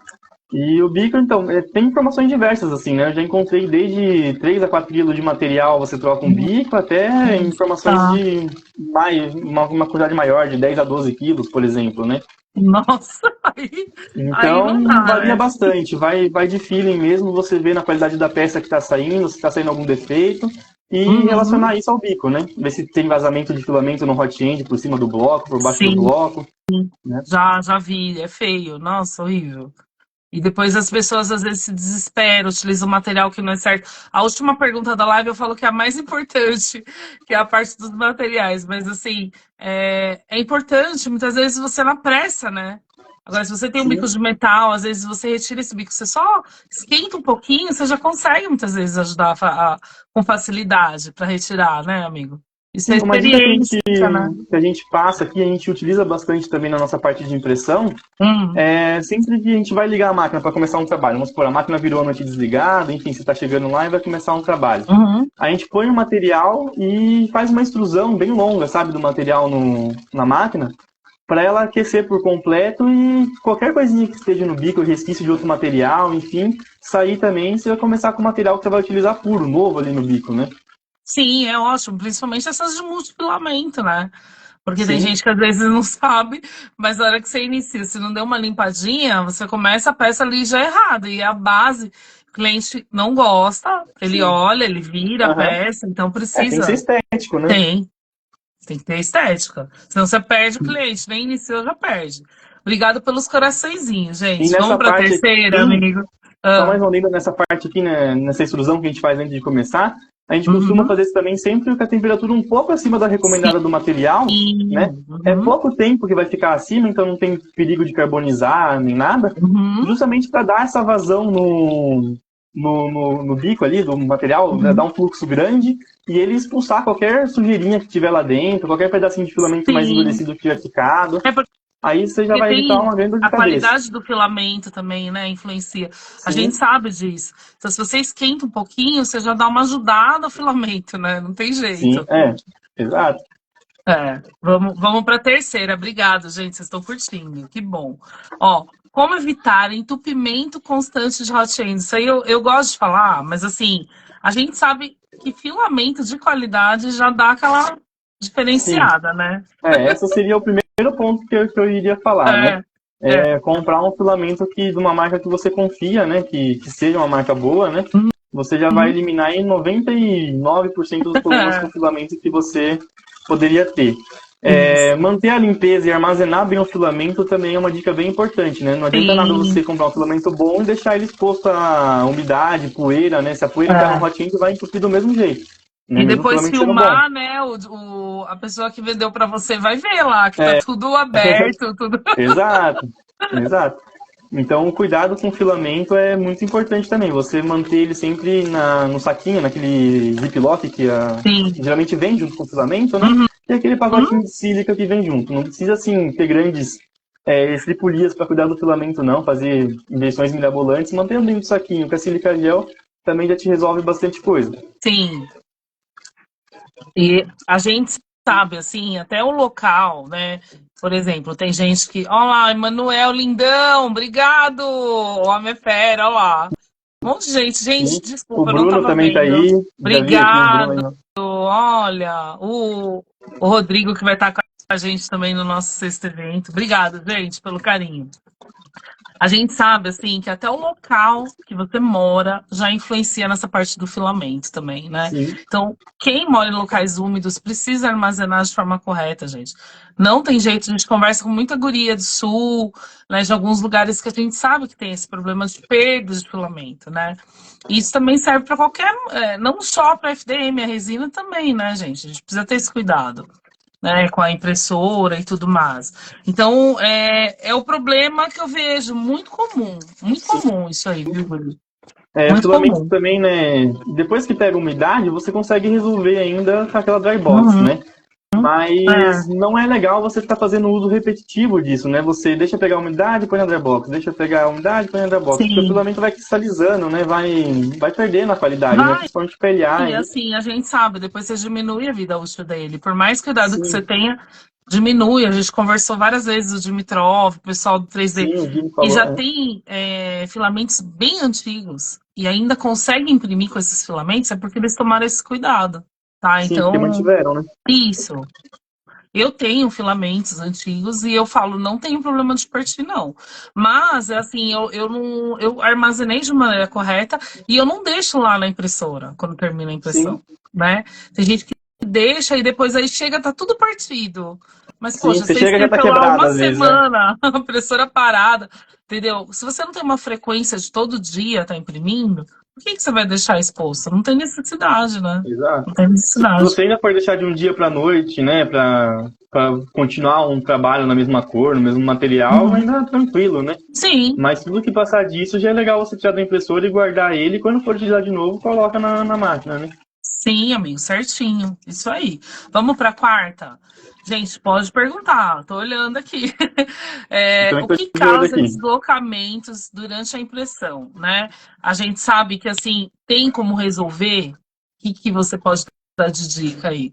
E o bico, então, tem informações diversas, assim, né? Eu já encontrei desde 3 a 4 quilos de material você troca um bico, até informações Tá. de uma quantidade maior, de 10 a 12 quilos, por exemplo, né? Nossa, aí não Então, dá, varia né? bastante. Vai de feeling mesmo, você vê na qualidade da peça que está saindo, se está saindo algum defeito, e Uhum, relacionar isso ao bico, né? Ver se tem vazamento de filamento no hot end por cima do bloco, por baixo do sim, bloco, né? já vi, é feio, nossa, horrível. E depois as pessoas às vezes se desesperam, utilizam material que não é certo. A última pergunta da live eu falo que é a mais importante, que é a parte dos materiais. Mas assim, é importante, muitas vezes você na pressa, né? Agora, se você tem um bico Sim. de metal, às vezes você retira esse bico, você só esquenta um pouquinho, você já consegue muitas vezes ajudar com facilidade para retirar, né, amigo? Isso é Sim, uma dica experiência, né? que a gente passa aqui, a gente utiliza bastante também na nossa parte de impressão, Hum, sempre que a gente vai ligar a máquina para começar um trabalho, vamos supor, a máquina virou a noite desligada, enfim, você está chegando lá e vai começar um trabalho. uhum. A gente põe o material e faz uma extrusão bem longa, sabe, do material na máquina, para ela aquecer por completo e qualquer coisinha que esteja no bico, resquício de outro material, enfim, sair também, você vai começar com o material que você vai utilizar puro, novo ali no bico, né? Sim, é ótimo, principalmente essas de multifilamento, né? Porque tem Sim, gente que às vezes não sabe, mas na hora que você inicia, se não deu uma limpadinha, você começa a peça ali já errada. E a base, cliente não gosta, ele Sim. olha, ele vira a Aham. peça, então Tem que ser precisa. estético, né? Tem que ter estética. Senão você perde o cliente, nem iniciou, já perde. Obrigado pelos coraçõezinhos, E gente. Vamos nessa para a parte terceira, aqui, amigo. só Ah, mais um lindo nessa parte aqui, né, nessa extrusão que a gente faz antes de começar, a gente costuma uhum, fazer isso também sempre com a temperatura um pouco acima da recomendada do material, né? sim, É uhum, pouco tempo que vai ficar acima, então não tem perigo de carbonizar nem nada, uhum, justamente para dar essa vazão no bico ali do material, né, dar uhum, um fluxo grande e ele expulsar qualquer sujeirinha que tiver lá dentro, qualquer pedacinho de filamento mais sim. endurecido que tiver ficado. É Aí você já porque vai evitar tem uma grande dor de a cabeça. qualidade do filamento também, né? Influencia. A Sim, gente sabe disso. Então, se você esquenta um pouquinho, você já dá uma ajudada ao filamento, né? Não tem sim, jeito. exato. Vamos para a terceira. Obrigado, gente. Vocês estão curtindo. Que bom. Ó, como evitar entupimento constante de hot end? Isso aí eu gosto de falar, mas assim, a gente sabe que filamento de qualidade já dá aquela Sim. diferenciada, né? Esse seria o primeiro ponto que eu iria falar, né? É, é. Comprar um filamento de uma marca que você confia, né? Que seja uma marca boa, né? Você já vai Uhum. eliminar em 99% dos problemas com filamento que você poderia ter. Isso. Manter a limpeza e armazenar bem o filamento também é uma dica bem importante, né? Não adianta nada Sim. você comprar um filamento bom e deixar ele exposto à umidade, poeira, né? Se a poeira entrar no É. hot end, vai entupir do mesmo jeito, né? E Mesmo o depois filamento sendo bom. filmar, né? A pessoa que vendeu para você vai ver lá que tá tudo aberto, tudo. Exato, exato. Então, o cuidado com o filamento é muito importante também. Você manter ele sempre no saquinho, naquele ziplock Sim. geralmente vem junto com o filamento, né? Uhum. E aquele pacotinho de sílica que vem junto. Não precisa, assim, ter grandes estripulias para cuidar do filamento, não. Fazer injeções mirabolantes. Mantendo dentro do saquinho com a sílica gel também já te resolve bastante coisa. Sim. E a gente sabe, assim, até o local, né? Por exemplo, tem gente que. Olha lá, Emanuel Lindão, obrigado! O homem é fera, olha lá. Um monte de gente. Sim. Gente, O desculpa, eu não Bruno estava também tá vendo. aí. Já vi aqui o Bruno Obrigado. aí. Ó. Olha, o Rodrigo que vai estar com a gente também no nosso sexto evento. Obrigado, gente, pelo carinho. A gente sabe, assim, que até o local que você mora já influencia nessa parte do filamento também, né? Sim, Então, quem mora em locais úmidos precisa armazenar de forma correta, gente. Não tem jeito, a gente conversa com muita guria do sul, né, de alguns lugares que a gente sabe que tem esse problema de perda de filamento, né? Isso também serve para qualquer, não só para FDM, a resina também, né, gente? A gente precisa ter esse cuidado, né, com a impressora e tudo mais. Então, é o problema que eu vejo muito sim. comum isso aí, viu, Guri? O Muito filamento comum. também, né? Depois que pega umidade, você consegue resolver ainda com aquela dry box, Uhum. né? Mas É, não é legal você ficar fazendo uso repetitivo disso, né? Você deixa pegar a umidade, põe na dry box, deixa pegar a umidade, põe na dry box, porque o sim. filamento vai cristalizando, né? Vai perdendo a qualidade, né? Vai, Principalmente PLA e aí. assim, a gente sabe, depois você diminui a vida útil dele. Por mais cuidado que você Sim, tenha, diminui. A gente conversou várias vezes, o Dimitrov, o pessoal do 3D, sim, o Jimmy que falou. já tem filamentos bem antigos e ainda consegue imprimir com esses filamentos, é porque eles tomaram esse cuidado, tá? Sim, porque Então, mantiveram, né? isso. Eu tenho filamentos antigos e eu falo, não tenho problema de partir, não. Mas, é assim, eu não. Eu armazenei de maneira correta e eu não deixo lá na impressora quando termina a Sim, impressão, né? Tem gente que deixa e depois aí chega, tá tudo partido. Mas, sim. poxa, Você você chega e já tá esqueceu lá quebrado uma às vezes, né? semana, a impressora parada, entendeu? Se você não tem uma frequência de todo dia tá imprimindo, por que você vai deixar exposto? Não tem necessidade, né? Exato. Não tem Se necessidade. você ainda for deixar de um dia para noite, né, para continuar um trabalho na mesma cor, no mesmo material, Uhum. ainda é tranquilo, né? Sim. Mas tudo que passar disso já é legal você tirar da impressora e guardar ele. E quando for utilizar de novo, coloca na máquina, né? Sim, amigo, certinho. Isso aí. Vamos para a quarta? Gente, pode perguntar, tô olhando aqui. Então, O estou que de olho causa aqui. deslocamentos durante a impressão, né? A gente sabe que, assim, tem como resolver? O que você pode dar de dica aí?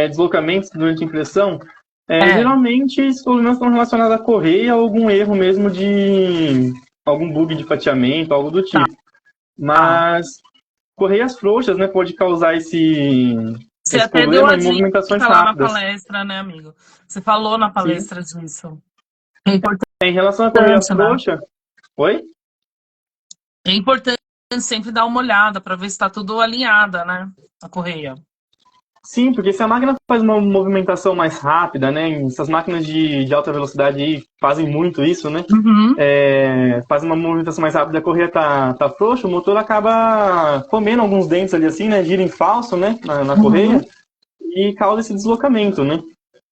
Deslocamentos durante a impressão. É, Geralmente, esses problemas estão relacionados a correia ou algum erro mesmo de algum bug de fatiamento, algo do tá, tipo. tá. Mas correias frouxas, né, pode causar Você esse até deu problema a em movimentações dica lá na rápidas. palestra, né, amigo? Você falou na Sim. palestra disso. É Em relação à correia importante, né? frouxa, oi? É importante sempre dar uma olhada para ver se está tudo alinhada, né? A correia. Sim, porque se a máquina faz uma movimentação mais rápida, né? Essas máquinas de alta velocidade aí fazem muito isso, né? Uhum. Faz uma movimentação mais rápida, a correia tá frouxa, o motor acaba comendo alguns dentes ali assim, né? Gira em falso, né? Na correia Uhum. e causa esse deslocamento, né?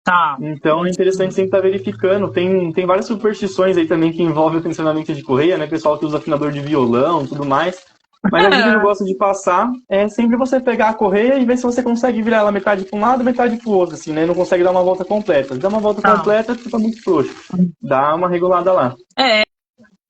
Tá. Então é interessante sempre estar verificando. Tem várias superstições aí também que envolvem o tensionamento de correia, né? Pessoal que usa afinador de violão e tudo mais. Mas a dica que eu gosto de passar é sempre você pegar a correia e ver se você consegue virar ela metade para um lado, metade para o outro, assim, né? Não consegue dar uma volta completa. Se dá uma volta Tá. completa, fica muito frouxo. Dá uma regulada lá. É,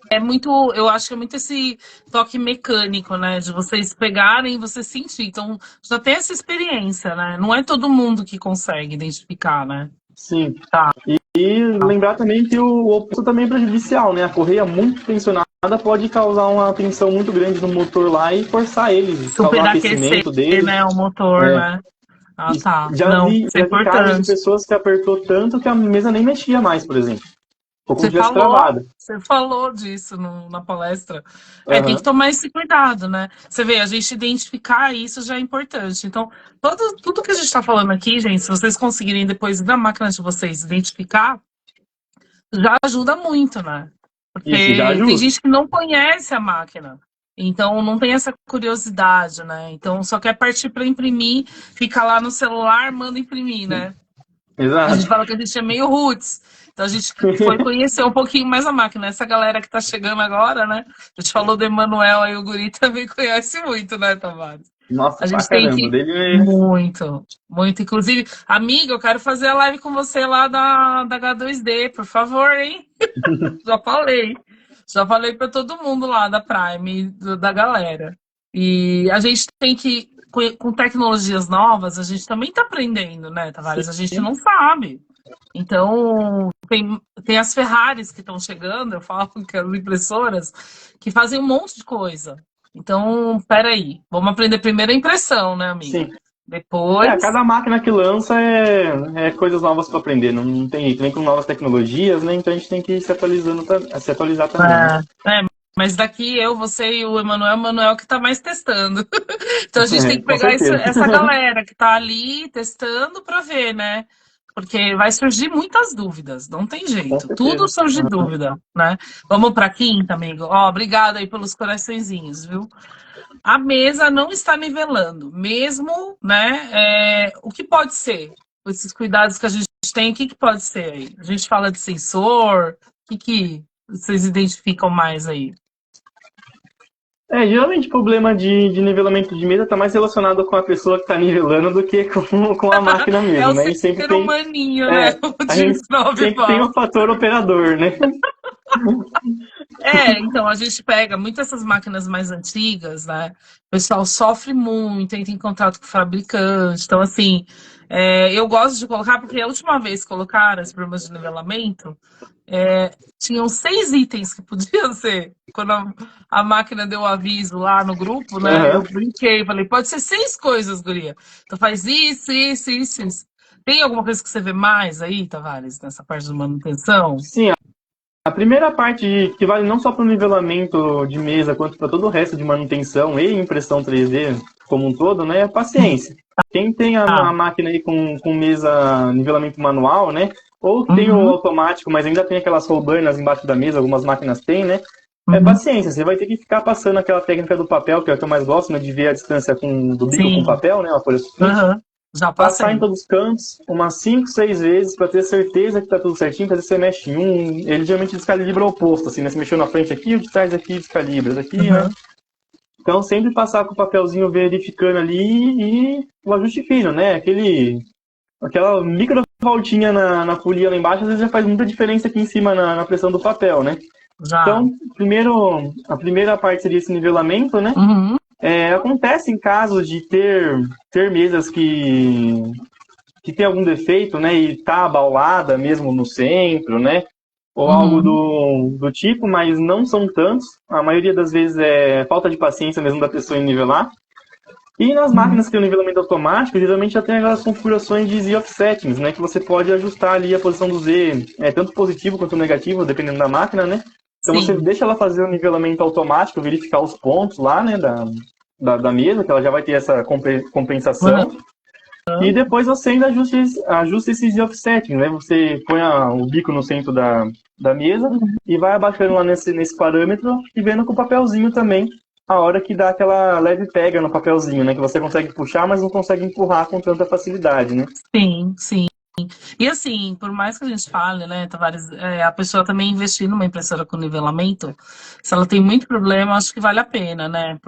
é muito, eu acho que é muito esse toque mecânico, né? De vocês pegarem e você sentir. Então, já tem essa experiência, né? Não é todo mundo que consegue identificar, né? Sim. Tá. E lembrar também que o oposto também é prejudicial, né? A correia muito tensionada pode causar uma tensão muito grande no motor lá e forçar ele, causar um Superaquecer, aquecimento dele. né? O motor, É, né? Ah, e tá. já Não, vi, isso é já vi casos de importante. pessoas que apertou tanto que a mesa nem mexia mais, por exemplo. Ficou como Você se tivesse falou, travada. você falou disso na palestra. É, tem que Aham. tomar esse cuidado, né? Você vê, a gente identificar isso já é importante. Então, tudo que a gente está falando aqui, gente, se vocês conseguirem depois da máquina de vocês identificar, já ajuda muito, né? Isso, já Porque tem ajuda. gente que não conhece a máquina. Então, não tem essa curiosidade, né? Então, só quer partir para imprimir, fica lá no celular, manda imprimir, né? A gente Exato. fala que a gente é meio roots. Então a gente foi conhecer um pouquinho mais a máquina. Essa galera que tá chegando agora, né? A gente falou do Emanuel aí, o Guri também conhece muito, né, Tavares? Nossa, A pra gente tem caramba. que. Dele mesmo. Muito, muito. Inclusive, amiga, eu quero fazer a live com você lá da H2D, por favor, hein? Já falei. Já falei para todo mundo lá da Prime, da galera. E a gente tem que, com tecnologias novas, a gente também está aprendendo, né, Tavares? A gente Sim, não sabe. Então, tem as Ferraris que estão chegando, eu falo que as impressoras, que fazem um monte de coisa. Então, peraí, vamos aprender primeiro a impressão, né, amiga? sim. Depois. Cada máquina que lança é coisas novas para aprender. Não tem jeito, vem com novas tecnologias, né? Então a gente tem que ir se atualizando, se atualizar também, né? Mas daqui eu, você e o Emanuel que está mais testando. Então a gente tem que Com pegar certeza. essa galera que está ali testando para ver, né? Porque vai surgir muitas dúvidas, não tem Com jeito. Tudo certeza. surge dúvida, né? Vamos para a quinta, amigo. Ó, obrigada aí pelos coraçõezinhos, viu? A mesa não está nivelando, mesmo, né? O que pode ser? Esses cuidados que a gente tem, o que pode ser aí? A gente fala de sensor, o que vocês identificam mais aí? Geralmente o problema de nivelamento de mesa está mais relacionado com a pessoa que está nivelando do que com a máquina É mesmo, o né? E sempre ser tem, humaninho, né? é, O a de gente nove sempre tem o pau. fator operador, né? Então a gente pega muito essas máquinas mais antigas, né? O pessoal sofre muito, entra em contato com o fabricante. Então, assim, eu gosto de colocar, porque a última vez que colocaram as problemas de nivelamento, tinham 6 itens que podiam ser. Quando a máquina deu o aviso lá no grupo, né? Eu Aham. brinquei, falei, pode ser 6 coisas, guria. Então faz isso, isso, isso, isso. Tem alguma coisa que você vê mais aí, Tavares, nessa parte de manutenção? Sim, a primeira parte que vale não só para o nivelamento de mesa, quanto para todo o resto de manutenção e impressão 3D como um todo, né, é a paciência. Quem tem a Tá. máquina aí com mesa nivelamento manual, né, ou que tem o Uhum, automático, mas ainda tem aquelas rollburners embaixo da mesa, algumas máquinas têm, né, é uhum. paciência. Você vai ter que ficar passando aquela técnica do papel, que é o que eu mais gosto, né, de ver a distância do bico com Sim. papel, né, uma folha sulfite, Aham. Já passar em passei. todos os cantos umas 5, 6 vezes para ter certeza que tá tudo certinho, porque às vezes você mexe em um, ele geralmente descalibra o oposto, assim, né? Você mexeu na frente aqui, o de trás aqui descalibra, daqui, né? Uhum. Então sempre passar com o papelzinho verificando ali e o ajuste fino, né? Aquela micro voltinha na polia lá embaixo, às vezes já faz muita diferença aqui em cima na pressão do papel, né? Já. Então, a primeira parte seria esse nivelamento, né? Uhum. Acontece em casos de ter mesas que tem algum defeito, né, e tá abaulada mesmo no centro, né, ou algo Uhum. do tipo, mas não são tantos. A maioria das vezes é falta de paciência mesmo da pessoa em nivelar. E nas Uhum. máquinas que tem o nivelamento automático, geralmente já tem aquelas configurações de Z of Settings, né, que você pode ajustar ali a posição do Z, tanto positivo quanto negativo, dependendo da máquina, né, Então você Sim. deixa ela fazer o nivelamento automático, verificar os pontos lá, né, da mesa, que ela já vai ter essa Aham. compensação. E depois você ainda ajusta esses de offsetting, né? Você põe o bico no centro da mesa e vai abaixando lá nesse parâmetro e vendo com o papelzinho também a hora que dá aquela leve pega no papelzinho, né? Que você consegue puxar, mas não consegue empurrar com tanta facilidade, né? Sim, sim. E assim, por mais que a gente fale, né, Tavares, a pessoa também investir numa impressora com nivelamento, se ela tem muito problema, acho que vale a pena, né?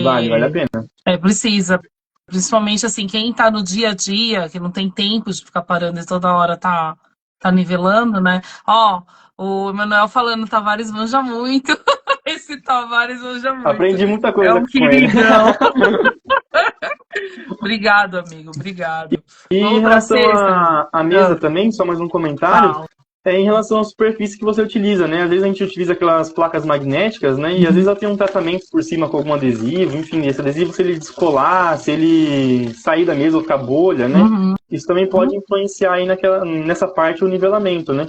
Vale a Porque pena. precisa. Principalmente assim, quem tá no dia a dia, que não tem tempo de ficar parando e toda hora tá nivelando, né? Ó, o Emanuel falando, Tavares manja muito. Esse Tavares manja muito. Aprendi muita É coisa um com ele. queridão. Obrigado, amigo. Obrigado. E em Vamos pra relação sexta, amigo. à mesa também, só mais um comentário, Fala. em relação à superfície que você utiliza, né? Às vezes a gente utiliza aquelas placas magnéticas, né? E às vezes ela tem um tratamento por cima com algum adesivo, enfim, esse adesivo, se ele descolar, se ele sair da mesa ou ficar bolha, né? Uhum. Isso também pode influenciar aí nessa parte o nivelamento, né?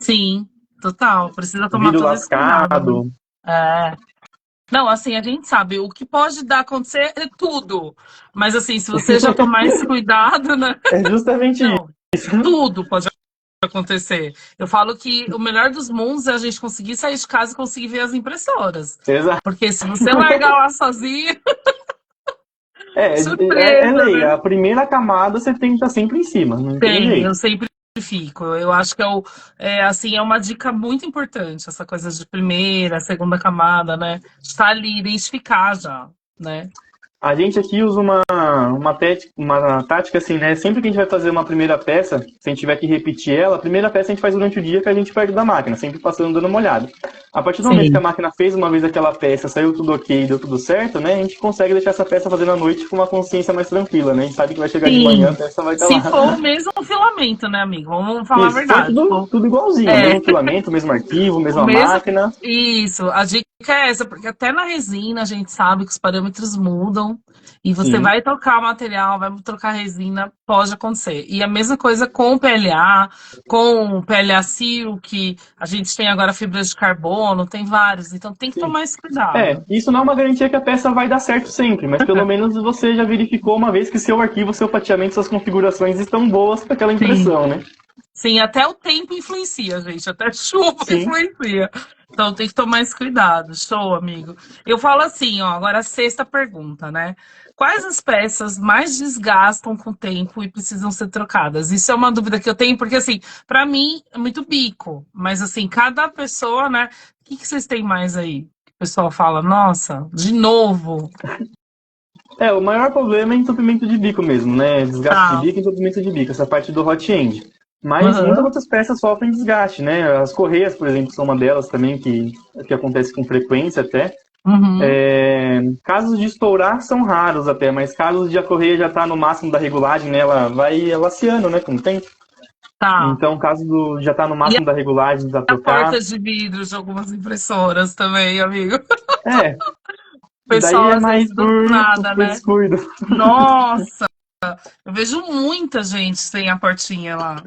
Sim, total. Precisa tomar Vidro todo esse cuidado, né? lascado. É. Não, assim, a gente sabe, o que pode dar acontecer é tudo. Mas assim, se você já tomar esse cuidado, né? É justamente Não, isso. tudo pode acontecer. Eu falo que o melhor dos mundos é a gente conseguir sair de casa e conseguir ver as impressoras. Exato. Porque se você largar lá sozinho, É surpresa, lei. né? A primeira camada você tem que estar sempre em cima, não tem Tem, eu jeito. sempre fico. Eu acho que assim, é uma dica muito importante, essa coisa de primeira, segunda camada, né? Estar ali, identificar já, né? A gente aqui usa uma tática assim, né? Sempre que a gente vai fazer uma primeira peça, se a gente tiver que repetir ela, a primeira peça a gente faz durante o dia que a gente perde da máquina, sempre passando, dando uma olhada. A partir do momento que a Sim. máquina fez uma vez aquela peça, saiu tudo ok, deu tudo certo, né? A gente consegue deixar essa peça fazendo à noite com uma consciência mais tranquila, né? A gente sabe que vai chegar de manhã, a Sim. peça vai estar Se lá. for o mesmo filamento, né, amigo? Vamos falar a Isso, for verdade. tudo igualzinho, É, mesmo filamento, mesmo arquivo, o mesma mesmo. máquina. Isso, a dica é essa, porque até na resina a gente sabe que os parâmetros mudam e você Sim. vai trocar o material, vai trocar a resina, pode acontecer. E a mesma coisa com o PLA, com o PLA Silk, a gente tem agora fibras de carbono, tem vários, então tem que Sim. tomar esse cuidado. Isso não é uma garantia que a peça vai dar certo sempre, mas pelo menos você já verificou uma vez que seu arquivo, seu fatiamento, suas configurações estão boas para aquela Sim. impressão, né? Sim, até o tempo influencia, gente. Até chuva Sim. influencia. Então tem que tomar esse cuidado. Show, amigo. Eu falo assim, ó, agora a sexta pergunta, né? Quais as peças mais desgastam com o tempo e precisam ser trocadas? Isso é uma dúvida que eu tenho, porque assim, para mim é muito bico, mas assim, cada pessoa, né? O que vocês têm mais aí? O pessoal fala, nossa, de novo. O maior problema é entupimento de bico mesmo, né? Desgaste de Tá. bico e entupimento de bico, essa parte do hot end. Mas muitas Aham. outras peças sofrem desgaste, né? As correias, por exemplo, são uma delas também que acontece com frequência até. Uhum. Casos de estourar são raros até, mas casos de a correia já estar no máximo da regulagem, né? Ela vai laceando, né, com o tempo. Tá. Então, caso já está no E máximo da regulagem, precisa a trocar. porta de vidro de algumas impressoras também, amigo. É, O daí pessoal, é às mais vezes, do nada, por né? descuido. Nossa, eu vejo muita gente sem a portinha lá.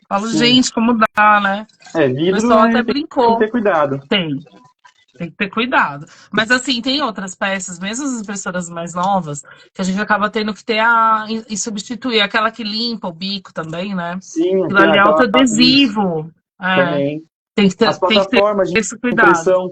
Falo, Sim. gente, como dá, né? O Vidro pessoal até tem que brincou. ter cuidado. Tem que ter cuidado. Mas assim, tem outras peças, mesmo as impressoras mais novas, que a gente acaba tendo que ter e substituir. Aquela que limpa o bico também, né? Sim, Aquilo ali é isso autoadesivo. É, também. As tem que ter plataformas de esse cuidado. impressão,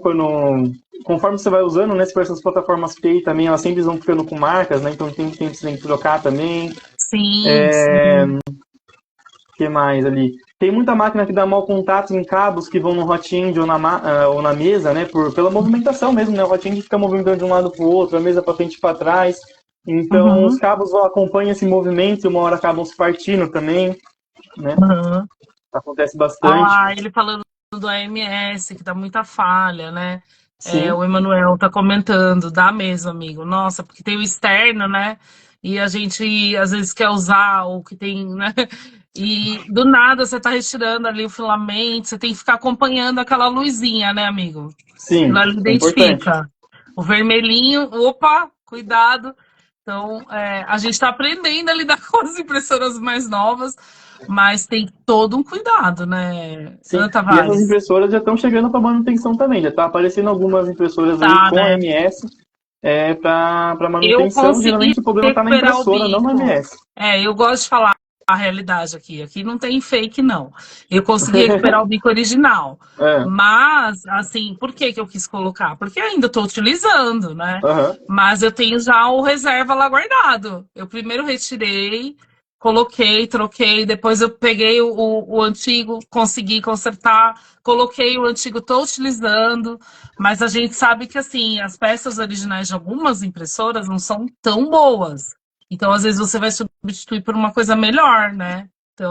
conforme você vai usando, né? Essas plataformas PEI também, elas sempre vão ficando com marcas, né? Então tem que trocar também. Sim, sim. O que mais ali? Tem muita máquina que dá mau contato em cabos que vão no hot end ou na mesa, né? Pela movimentação mesmo, né? O hot end fica movimentando de um lado para o outro, a mesa para frente e para trás. Então, os Uhum, cabos acompanham esse movimento e uma hora acabam se partindo também, né? uhum. Acontece bastante. Ah, ele falando do AMS, que dá muita falha, né? Sim, O Emanuel tá comentando, dá mesmo, amigo. Nossa, porque tem o externo, né? E a gente às vezes quer usar o que tem, né? E do nada você tá retirando ali o filamento, você tem que ficar acompanhando aquela luzinha, né, amigo? sim, Ela ali é importante. identifica. O vermelhinho, opa, cuidado. Então, a gente está aprendendo a lidar com as impressoras mais novas, mas tem todo um cuidado, né, Sim, Ana e essas Tavares? impressoras já estão chegando para manutenção também. Já está aparecendo algumas impressoras aí Tá, com né? MS para Eu manutenção. consegui Geralmente o problema está na recuperar o impressora, não no bico. MS. Eu gosto de falar a realidade aqui. Aqui não tem fake, não. Eu consegui recuperar o bico original. É, Mas, assim, por que que eu quis colocar? Porque ainda estou utilizando, né? aham, Mas eu tenho já o reserva lá guardado. Eu primeiro retirei, coloquei, troquei, depois eu peguei o antigo, consegui consertar, coloquei o antigo, estou utilizando. Mas a gente sabe que, assim, as peças originais de algumas impressoras não são tão boas. Então, às vezes, você vai substituir por uma coisa melhor, né?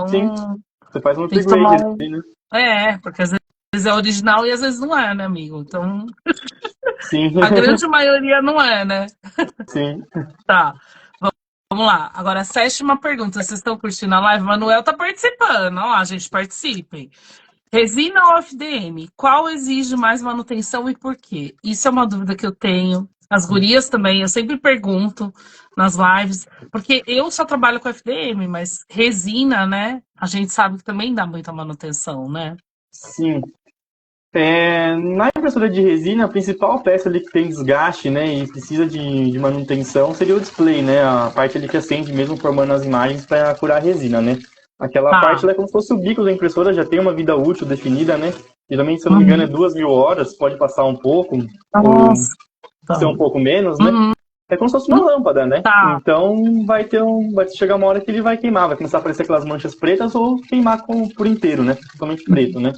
sim. Então, Você faz um tem que tomar upgrade um. ali, né? Porque às vezes é original e às vezes não é, né, amigo? Então, Sim, a grande maioria não é, né? sim. Tá. Vamos lá. Agora, a sétima pergunta. Vocês estão curtindo a live? Manuel tá participando. Olha lá, gente, participem. Resina ou FDM? Qual exige mais manutenção e por quê? Isso é uma dúvida que eu tenho. As gurias também, eu sempre pergunto nas lives, porque eu só trabalho com FDM, mas resina, né? A gente sabe que também dá muita manutenção, né? Sim. Na impressora de resina, a principal peça ali que tem desgaste, né, e precisa de manutenção seria o display, né, a parte ali que acende mesmo formando as imagens para curar a resina, né. Aquela parte Tá. ela é como se fosse o bico da impressora, já tem uma vida útil definida, né. Geralmente, se eu não me engano, é Uhum. 2.000 horas, pode passar um pouco ou Nossa. ser um pouco menos, né. Uhum. É como se fosse uma lâmpada, né. Tá. Então vai chegar uma hora que ele vai queimar, vai começar a aparecer aquelas manchas pretas ou queimar por inteiro, né, totalmente preto, né.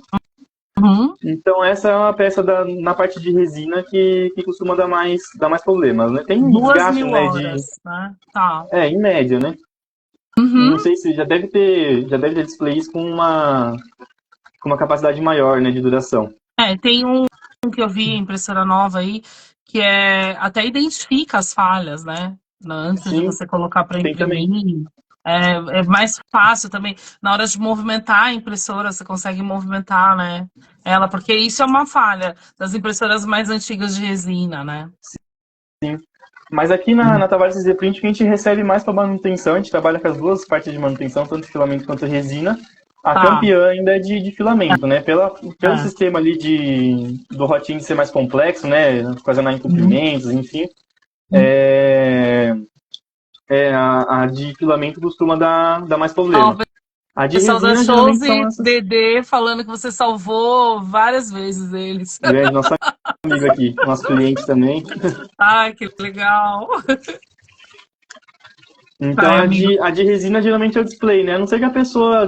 Uhum. Então essa é uma peça na parte de resina que costuma dar mais problemas, né? Tem Duas desgaste, mil né, horas, né? Tá. em média, né? Não Uhum. sei se já deve ter displays com uma capacidade maior, né, de duração. Tem um que eu vi, impressora nova aí, que até identifica as falhas, né? Antes de Sim, você colocar para tem também. imprimir. É mais fácil também. Na hora de movimentar a impressora, você consegue movimentar, né? Ela, porque isso é uma falha das impressoras mais antigas de resina, né? Sim. Mas aqui na Tavares 3D Print, o que a gente recebe mais para manutenção, a gente trabalha com as duas partes de manutenção, tanto filamento quanto resina. A Tá. campeã ainda é de filamento, né? Pelo É. sistema ali do Hotink ser mais complexo, né? Ocasionar Uhum. incumprimentos, enfim. É, a de filamento costuma dar mais Ó, problema. o A de pessoal da resina geralmente são Chose essas. DD falando que você salvou várias vezes eles. Grande, nosso amigo aqui, nosso cliente também. Ai, que legal. Então Ai, a amigo. de, a de resina geralmente é o display, né? A não ser que a pessoa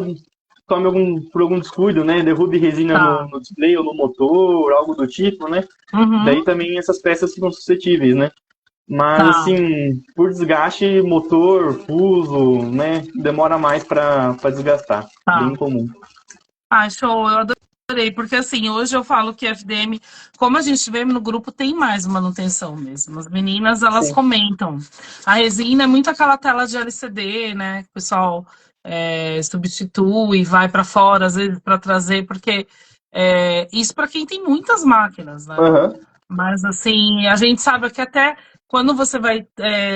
tome por algum descuido, né? Derrube resina no, Tá. no display ou no motor, algo do tipo, né? Daí Uhum. também essas peças ficam suscetíveis, né? Mas Tá. assim, por desgaste, motor, fuso, né? Demora mais para desgastar. Bem Tá. comum. Show, eu adorei, porque assim, hoje eu falo que FDM, como a gente vê no grupo, tem mais manutenção mesmo. As meninas, elas Sim. comentam. A resina é muito aquela tela de LCD, né? Que o pessoal substitui, vai para fora, às vezes, para trazer, porque isso para quem tem muitas máquinas, né? Aham. Mas assim, a gente sabe que até quando você vai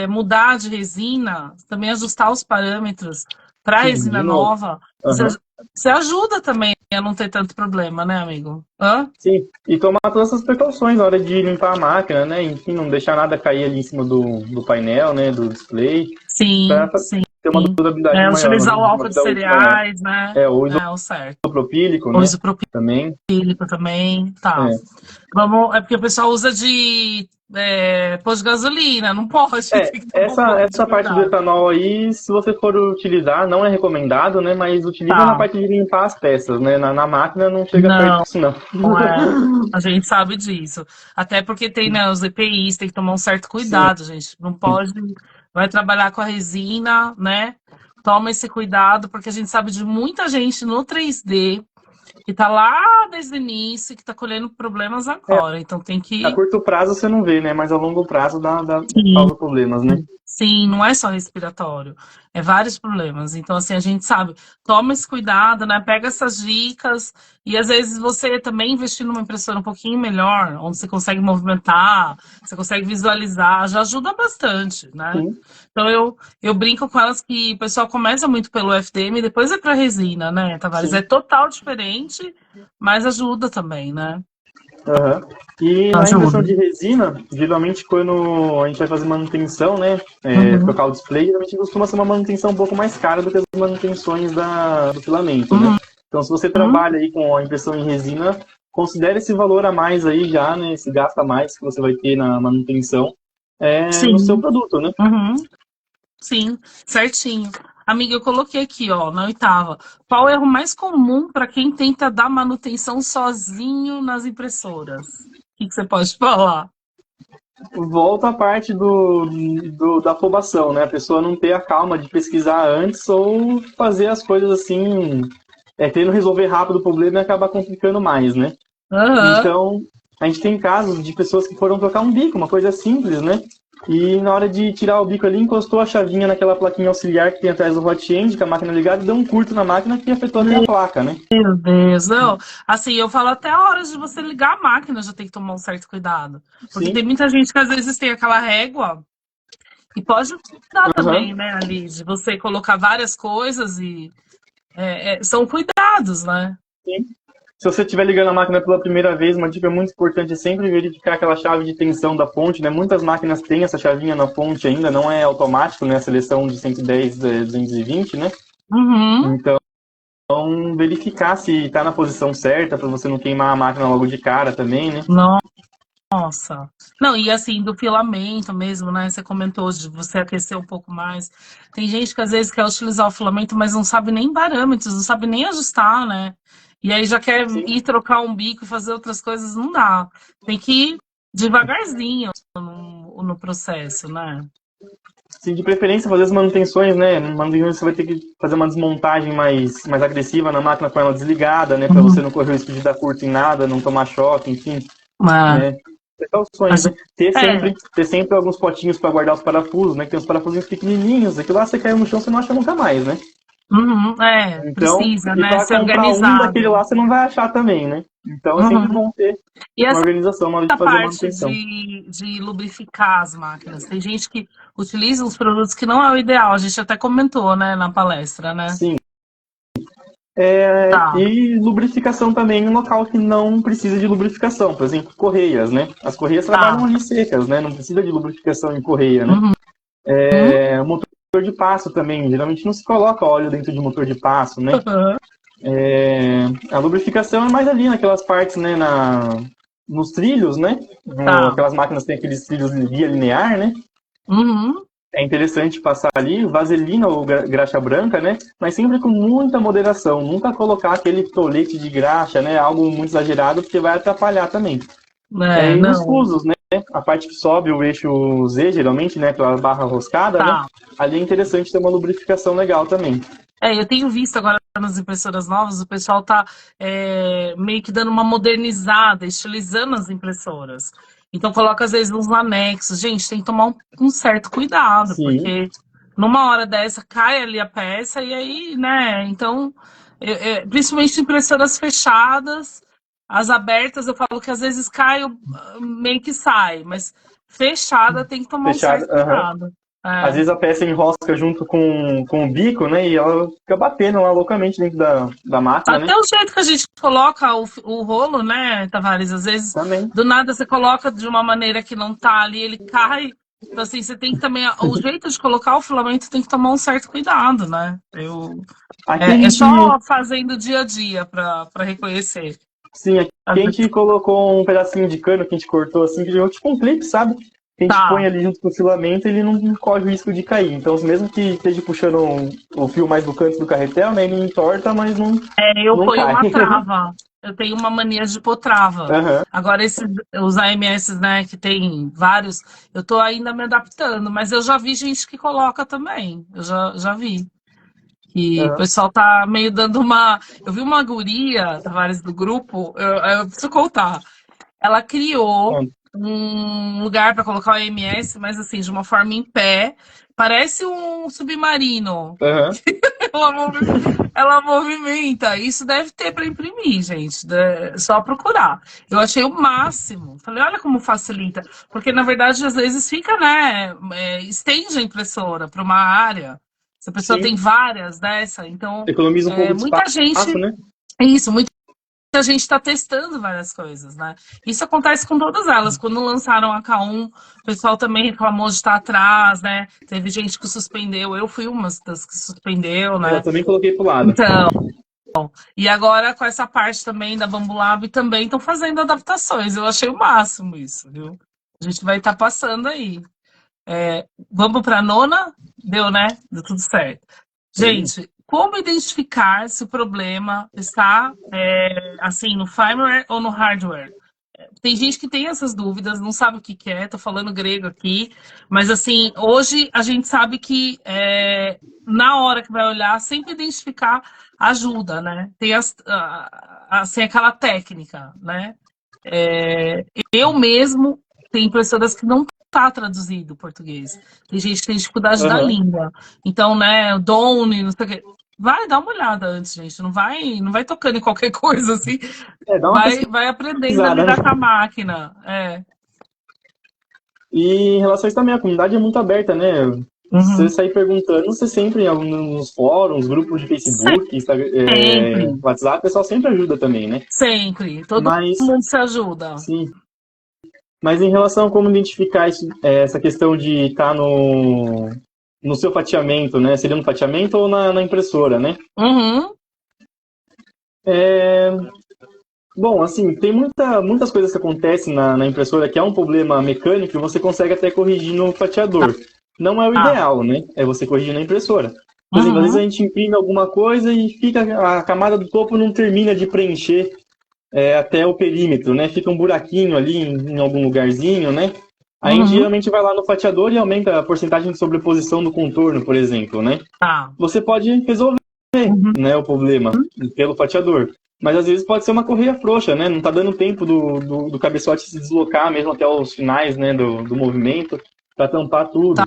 mudar de resina, também ajustar os parâmetros para a Sim, de resina novo. nova, Aham. você ajuda também a não ter tanto problema, né, amigo? Hã? Sim, e tomar todas essas precauções na hora de limpar a máquina, né? Enfim, não deixar nada cair ali em cima do painel, né? Do display, Sim, para sim. ter uma durabilidade maior, Utilizar o uma álcool de vida útil maior. cereais, né? O É o certo. isopropílico, O né? Também. isopropílico também, tá. É. É porque o pessoal usa de posto de gasolina, não pode, tem que tomar um Essa, pouco de essa parte do cuidado. etanol aí, se você for utilizar, não é recomendado, né? Mas utiliza na Tá. parte de limpar as peças, né? Na máquina não chega perto Não. disso, não. Não é. A gente sabe disso. Até porque tem, né, os EPIs, tem que tomar um certo Sim, cuidado, gente. Não pode. Vai trabalhar com a resina, né? Toma esse cuidado, porque a gente sabe de muita gente no 3D que tá lá desde o início, que tá colhendo problemas agora. Então tem a que. curto prazo você não vê, né? Mas a longo prazo Sim, causa problemas, né? Sim, não é só respiratório, é vários problemas. Então, assim, a gente sabe, toma esse cuidado, né? Pega essas dicas e às vezes você também investir numa impressora um pouquinho melhor, onde você consegue movimentar, você consegue visualizar, já ajuda bastante, né? Sim. Então eu brinco com elas que o pessoal começa muito pelo FDM e depois é para resina, né, Tavares? É Sim. total diferente, mas ajuda também, né? Aham. E na Ajuda. impressão de resina, geralmente quando a gente vai fazer manutenção, né, Uhum, trocar o display, geralmente costuma ser uma manutenção um pouco mais cara do que as manutenções do filamento, né? uhum, Então, se você uhum. trabalha aí com a impressão em resina, considere esse valor a mais aí já, né, esse gasto a mais que você vai ter na manutenção no seu Sim. produto, né? Uhum. Sim, certinho. Amiga, eu coloquei aqui, ó, na oitava. Qual é o erro mais comum para quem tenta dar manutenção sozinho nas impressoras? O que você pode falar? Volta a parte da afobação, né? A pessoa não ter a calma de pesquisar antes ou fazer as coisas assim, querendo resolver rápido o problema e acabar complicando mais, né? Aham. Então, a gente tem casos de pessoas que foram trocar um bico, uma coisa simples, né? E na hora de tirar o bico ali, encostou a chavinha naquela plaquinha auxiliar que tem atrás do hot end, com a máquina ligada, e deu um curto na máquina que afetou até a placa, né? Meu Deus, não. Assim, eu falo até a hora de você ligar a máquina já tem que tomar um certo cuidado. Porque tem Sim. muita gente que às vezes tem aquela régua e pode dar Aham. também, né, ali, de você colocar várias coisas e são cuidados, né? Sim. Se você estiver ligando a máquina pela primeira vez, uma dica muito importante é sempre verificar aquela chave de tensão da fonte, né? Muitas máquinas têm essa chavinha na fonte ainda, não é automático, né? A seleção de 110, 220, né? Uhum. Então, verificar se está na posição certa para você não queimar a máquina logo de cara também, né? Nossa. Não, e assim, do filamento mesmo, né? Você comentou de você aquecer um pouco mais. Tem gente que às vezes quer utilizar o filamento, mas não sabe nem parâmetros, não sabe nem ajustar, né? E aí já quer Sim. ir trocar um bico e fazer outras coisas, não dá. Tem que ir devagarzinho no processo, né? Sim, de preferência fazer as manutenções, né? Manutenções você vai ter que fazer uma desmontagem mais agressiva na máquina com ela desligada, né? Para você Uhum. não correr o risco de dar curto em nada, não tomar choque, enfim, Ah, né? Precauções, né? a é, Ter sempre alguns potinhos para guardar os parafusos, né? Que tem uns parafusinhos pequenininhos, aquilo lá você caiu no chão, você não acha nunca mais, né? uhum, Então, precisa, e né? para Ser comprar um daquele organizado. lá você não vai achar também, né? Então é sempre Uhum. bom ter E uma essa organização na hora de fazer a parte manutenção. de lubrificar as máquinas. Tem gente que utiliza uns produtos que não é o ideal. A gente até comentou, né, na palestra, né? Sim. Tá, E lubrificação também em um local que não precisa de lubrificação, por exemplo, correias, né? As correias trabalham tá. ali secas, né? Não precisa de lubrificação em correia, né? Uhum. Motor de passo também, geralmente não se coloca óleo dentro de motor de passo, né? A lubrificação é mais ali naquelas partes, né? Nos trilhos, né? Tá. Aquelas máquinas têm aqueles trilhos via linear, né? Uhum. É interessante passar ali vaselina ou graxa branca, né? Mas sempre com muita moderação. Nunca colocar aquele tolete de graxa, né? Algo muito exagerado, porque vai atrapalhar também. É, E nos não. fusos, né? A parte que sobe o eixo Z, geralmente, né? Aquela barra roscada, né? Tá. Ali é interessante ter uma lubrificação legal também. Eu tenho visto agora nas impressoras novas, o pessoal tá meio que dando uma modernizada, estilizando as impressoras. Então coloca às vezes uns anexos. Gente, tem que tomar um certo cuidado, Sim. porque numa hora dessa cai ali a peça e aí, né? Então, principalmente impressoras fechadas, as abertas eu falo que às vezes cai, meio que sai, mas fechada tem que tomar um Fechado. certo Aham. cuidado. Às É. vezes a peça enrosca junto com o bico, né? E ela fica batendo lá loucamente dentro da máquina, né? Até o jeito que a gente coloca o rolo, né, Tavares? Às vezes, Também. do nada, você coloca de uma maneira que não tá ali, ele cai. Então, assim, você tem que também. O jeito de colocar o filamento tem que tomar um certo cuidado, né? Aqui a É gente só fazendo dia a dia para reconhecer. Sim, aqui Às a vezes, gente colocou um pedacinho de cano que a gente cortou assim, que deu tipo um clipe, sabe? Que a gente põe tá. ali junto com o filamento, ele não corre o risco de cair. Então, mesmo que esteja puxando o fio mais do canto do carretel, né, ele entorta, mas Eu não ponho cai. uma trava. Eu tenho uma mania de pôr trava. Aham. Agora, os AMS, né, que tem vários, eu tô ainda me adaptando, mas eu já vi gente que coloca também. Eu já vi. Que o Aham. pessoal tá meio dando uma. Eu vi uma guria, Tavares, do grupo, eu preciso contar. Ela criou Onde? um lugar para colocar o EMS, mas assim, de uma forma em pé. Parece um submarino. Aham. Ela, ela movimenta. Isso deve ter para imprimir, gente. É só procurar. Eu achei o máximo. Falei, olha como facilita. Porque, na verdade, às vezes fica, né? Estende a impressora para uma área. Se a pessoa tem Sim, várias dessa, então economiza um pouco de muita gente. espaço, né? Isso, muita gente está testando várias coisas, né? Isso acontece com todas elas. Quando lançaram a K1, o pessoal também reclamou de estar atrás, né? Teve gente que suspendeu. Eu fui uma das que suspendeu, Eu né? também coloquei pro lado. Então, e agora com essa parte também da Bambulab também estão fazendo adaptações. Eu achei o máximo isso, viu? A gente vai estar passando aí. Vamos para a nona? Deu, né? Deu tudo certo. Sim. Gente, como identificar se o problema está assim no firmware ou no hardware? Tem gente que tem essas dúvidas, não sabe o que que é, tô falando grego aqui, mas assim, hoje a gente sabe que na hora que vai olhar, sempre identificar ajuda, né? Tem assim, aquela técnica, né? Eu mesmo tenho impressoras que não está traduzido o português. Tem gente que tem dificuldade da Aham. língua. Então, né, o Done, não sei o quê. Vai dar uma olhada antes, gente. Não vai tocando em qualquer coisa assim. Dá uma Vai aprendendo a pesquisada, né? lidar com a máquina. E em relação a isso também, a comunidade é muito aberta, né? Se você Uhum. sair perguntando, você sempre, nos fóruns, grupos de Facebook, Instagram, Sempre, WhatsApp, o pessoal sempre ajuda também, né? sempre. Todo Mas, mundo se ajuda. sim. Mas em relação a como identificar isso, essa questão de estar no seu fatiamento, né? Seria no fatiamento ou na impressora, né? Uhum. É, bom, assim, tem muitas coisas que acontecem na impressora que é um problema mecânico e você consegue até corrigir no fatiador. Não é o Tá. ideal, né? É você corrigir na impressora. Por exemplo, às vezes a Uhum. gente imprime alguma coisa e fica a camada do topo não termina de preencher até o perímetro, né? Fica um buraquinho ali em algum lugarzinho, né? Aí a gente Uhum. geralmente vai lá no fatiador e aumenta a porcentagem de sobreposição do contorno, por exemplo, né? Tá. Você pode resolver, Uhum. né, o problema pelo fatiador. Mas às vezes pode ser uma correia frouxa, né? Não tá dando tempo do cabeçote se deslocar mesmo até os finais, né, do movimento para tampar tudo.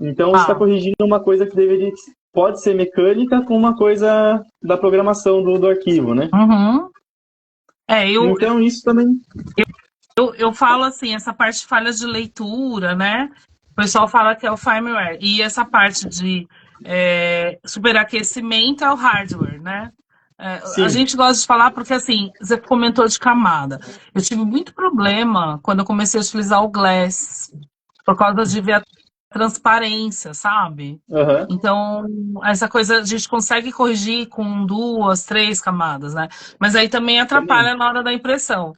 Então você está Tá. corrigindo uma coisa que pode ser mecânica com uma coisa da programação do arquivo, né? Uhum. Eu Então isso também. Eu falo assim, essa parte de falhas de leitura, né? O pessoal fala que é o firmware. E essa parte de superaquecimento é o hardware, né? A Sim. gente gosta de falar porque, assim, você comentou de camada. Eu tive muito problema quando eu comecei a utilizar o Glass, por causa de ver a transparência, sabe? Aham. Então, essa coisa a gente consegue corrigir com duas, três camadas, né? Mas aí também Também. atrapalha na hora da impressão.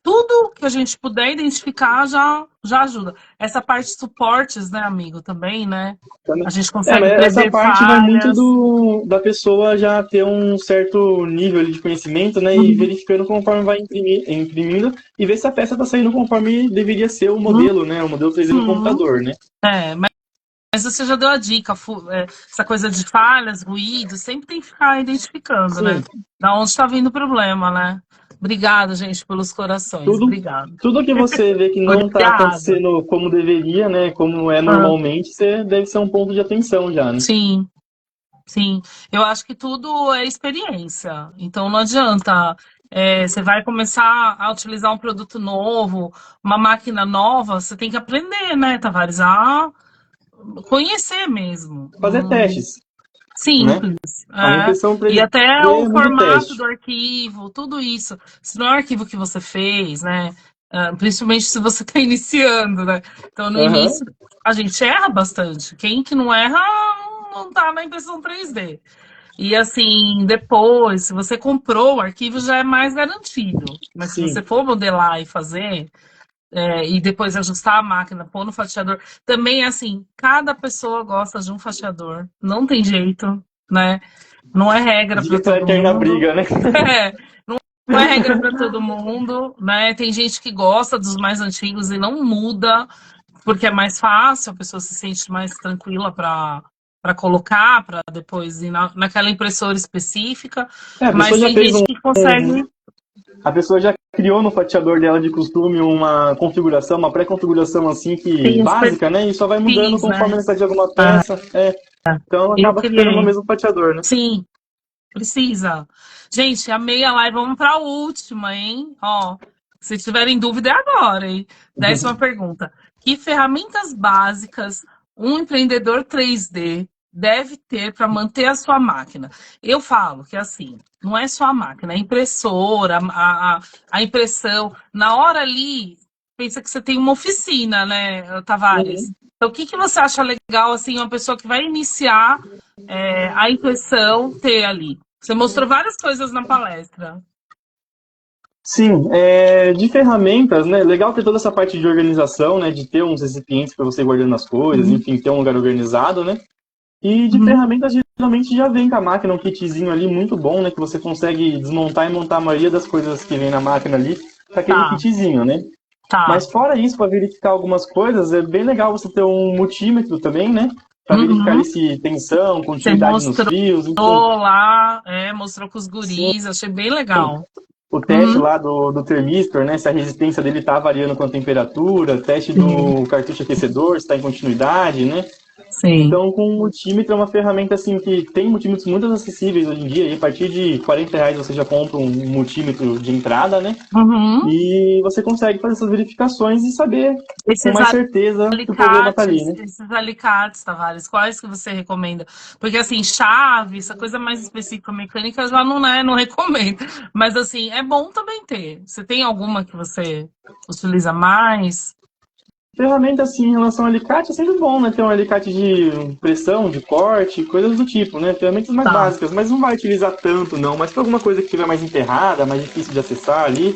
Tudo que a gente puder identificar já ajuda. Essa parte de suportes, né, amigo, também, né? A gente Mas consegue essa prever parte vai muito falhas. da pessoa já ter um certo nível de conhecimento, né? E Uhum. verificando conforme vai imprimindo e ver se a peça está saindo conforme deveria ser o modelo, né? O modelo 3D no Uhum. computador, né? Mas você já deu a dica, essa coisa de falhas, ruídos, sempre tem que ficar identificando, né? Sim, Da onde está vindo o problema, né? Obrigada, gente, pelos corações. tudo, Obrigada. tudo que você vê que não está Obrigada. acontecendo como deveria, né? Como é Ah, normalmente, você deve ser um ponto de atenção já, né? sim, sim. Eu acho que tudo é experiência. Então não adianta. Você vai começar a utilizar um produto novo, uma máquina nova, você tem que aprender, né, Tavares? A conhecer mesmo. Fazer testes, né? Simples. A impressão E 3D até o é muito formato do teste. arquivo, tudo isso. Se não é o arquivo que você fez, né? Principalmente se você está iniciando, né? Então, no Aham, início, a gente erra bastante. Quem que não erra não está na impressão 3D. E assim, depois, se você comprou, o arquivo já é mais garantido. Mas se você sim. for modelar e fazer, e depois ajustar a máquina, pôr no fatiador. Também, assim, cada pessoa gosta de um fatiador. Não tem jeito, né? Não é regra Fica para aquela todo eterna mundo. briga, né? É, não é regra para todo mundo, né? Tem gente que gosta dos mais antigos e não muda, porque é mais fácil, a pessoa se sente mais tranquila para colocar, para depois ir naquela impressora específica. A pessoa Mas já tem fez gente que consegue. A pessoa já criou no fatiador dela de costume uma configuração, uma pré-configuração assim que Tem os básica, né? E só vai mudando perfis, conforme a né? necessidade de alguma Ah, peça. Então ela eu acaba ficando no criei. mesmo fatiador, né? Sim, precisa. Gente, amei a live. Vamos para a última, hein? Ó, se tiverem dúvida é agora, hein? 10ª pergunta. Que ferramentas básicas um empreendedor 3D deve ter para manter a sua máquina? Eu falo que assim, não é só a máquina, a impressora, a impressão. Na hora ali, pensa que você tem uma oficina, né, Tavares? Uhum. Então, o que que você acha legal, assim, uma pessoa que vai iniciar a impressão ter ali? Você mostrou várias coisas na palestra. Sim, de ferramentas, né? Legal ter toda essa parte de organização, né? De ter uns recipientes para você guardando as coisas, Uhum. enfim, ter um lugar organizado, né? E de Uhum. ferramentas, geralmente já vem com a máquina um kitzinho ali muito bom, né? Que você consegue desmontar e montar a maioria das coisas que vem na máquina ali com aquele Tá, kitzinho, né? tá. Mas fora isso, para verificar algumas coisas, é bem legal você ter um multímetro também, né? Para verificar Uhum. ali se tensão, Você continuidade nos mostrou fios, enfim. lá, mostrou com os Sim, guris, achei bem legal. o teste Uhum. lá do termistor, né? Se a resistência dele está variando com a temperatura, teste Sim, do cartucho aquecedor, se está em continuidade, né? sim. Então, com o multímetro é uma ferramenta assim que tem multímetros muito acessíveis hoje em dia. E a partir de R$ 40 você já compra um multímetro de entrada, né? Uhum. E você consegue fazer essas verificações e saber com Esses mais certeza que o problema está ali, né? esses alicates, Tavares, quais que você recomenda? Porque, assim, chave, essa coisa mais específica mecânica, eu já não, não recomendo. Mas, assim, é bom também ter. Você tem alguma que você utiliza mais? Ferramenta, assim, em relação ao alicate, é sempre bom, né? Ter um alicate de pressão, de corte, coisas do tipo, né? Ferramentas mais Tá. básicas, mas não vai utilizar tanto, não. Mas para alguma coisa que estiver mais enterrada, mais difícil de acessar ali,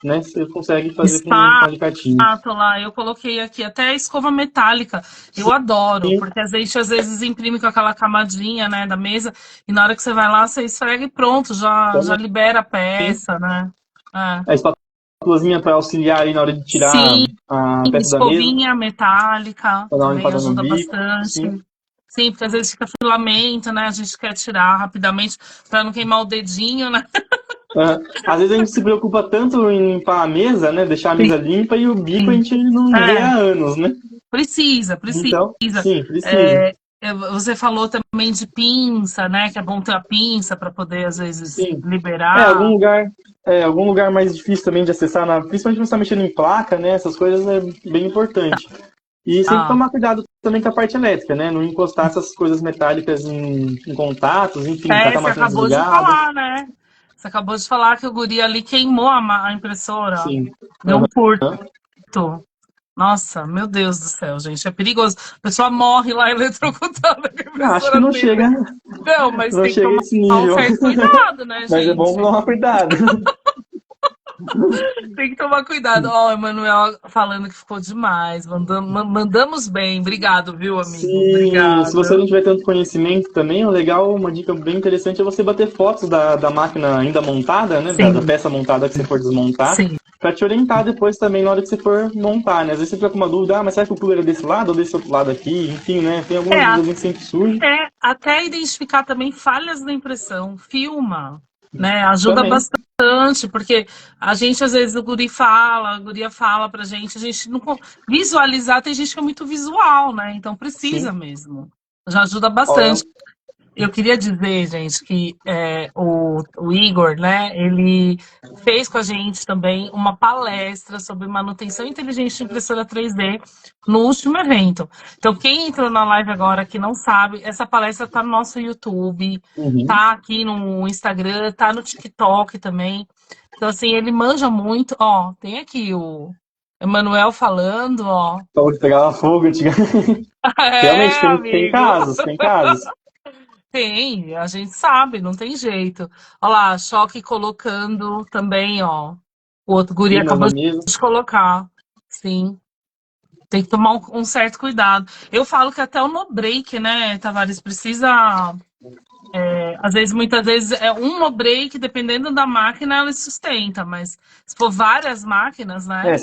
né? Você consegue fazer com alicatinho. Espátula, eu coloquei aqui até escova metálica. Eu adoro, Sim, porque a gente às vezes imprime com aquela camadinha, né, da mesa, e na hora que você vai lá, você esfrega e pronto, já também. libera a peça, né? É. A espátulazinha para auxiliar aí na hora de tirar Sim, a peça da mesa, escovinha metálica para dar uma também limpada no ajuda bico. bastante. Sim. Sim, porque às vezes fica filamento, né? A gente quer tirar rapidamente para não queimar o dedinho, né? Às vezes a gente se preocupa tanto em limpar a mesa, né? Deixar a mesa limpa e o bico a Sim. gente não vê É, há anos, né? precisa, Então, precisa. sim, precisa. É, você falou também de pinça, né? Que é bom ter a pinça para poder, às vezes, Sim. É, algum liberar. lugar, algum lugar mais difícil também de acessar, principalmente quando você está mexendo em placa, né? Essas coisas é bem importante. E sempre Ah, tomar cuidado também com a parte elétrica, né? Não encostar essas coisas metálicas em contatos, enfim, tá com a você máquina acabou de desligada. falar, né? Você acabou de falar que o guri ali queimou a impressora. Sim. Deu um furto. Aham. Nossa, meu Deus do céu, gente, é perigoso. A pessoa morre lá eletrocutada com a Acho que impressora não dele. chega, Não, mas não tem que chega a tomar esse um nível. certo cuidado, né, Mas é bom gente? tomar cuidado. Tem que tomar cuidado. Ó, o Emanuel falando que ficou demais. Mandamos bem. Obrigado, viu, amigo? Se você não Obrigado. tiver tanto conhecimento também, o legal, uma dica bem interessante é você bater fotos da máquina ainda montada, né? Da Sim, peça montada que você for desmontar, sim. para te orientar depois também na hora que você for montar, né? Às vezes você fica com uma dúvida, mas será que o cooler é desse lado ou desse outro lado aqui? Enfim, né? Tem É, algumas dúvidas que sempre surgem. até identificar também falhas na impressão. Filma, né? Ajuda Também, bastante, porque a gente, às vezes, o guri fala, a guria fala pra gente, a gente não visualizar, tem gente que é muito visual, né? Então precisa sim. mesmo. Já ajuda Ó, bastante. Eu queria dizer, gente, que o Igor, né, ele fez com a gente também uma palestra sobre manutenção inteligente de impressora 3D no último evento. Então, quem entrou na live agora que não sabe, essa palestra está no nosso YouTube, uhum. tá aqui no Instagram, tá no TikTok também. Então, assim, ele manja muito. Ó, tem aqui o Emanuel falando, ó. Falou que pegava fogo antigamente. Realmente, É, tem amigo. casos, tem casos. Tem, a gente sabe, não tem jeito. Olha lá, Choque colocando também, ó. O outro guri Pinas acabou na mesa. de colocar. Sim, tem que tomar um certo cuidado. Eu falo que até o no break, né, Tavares, precisa. Às vezes, muitas vezes, é um no break, dependendo da máquina, ela sustenta, mas se for várias máquinas, É, né?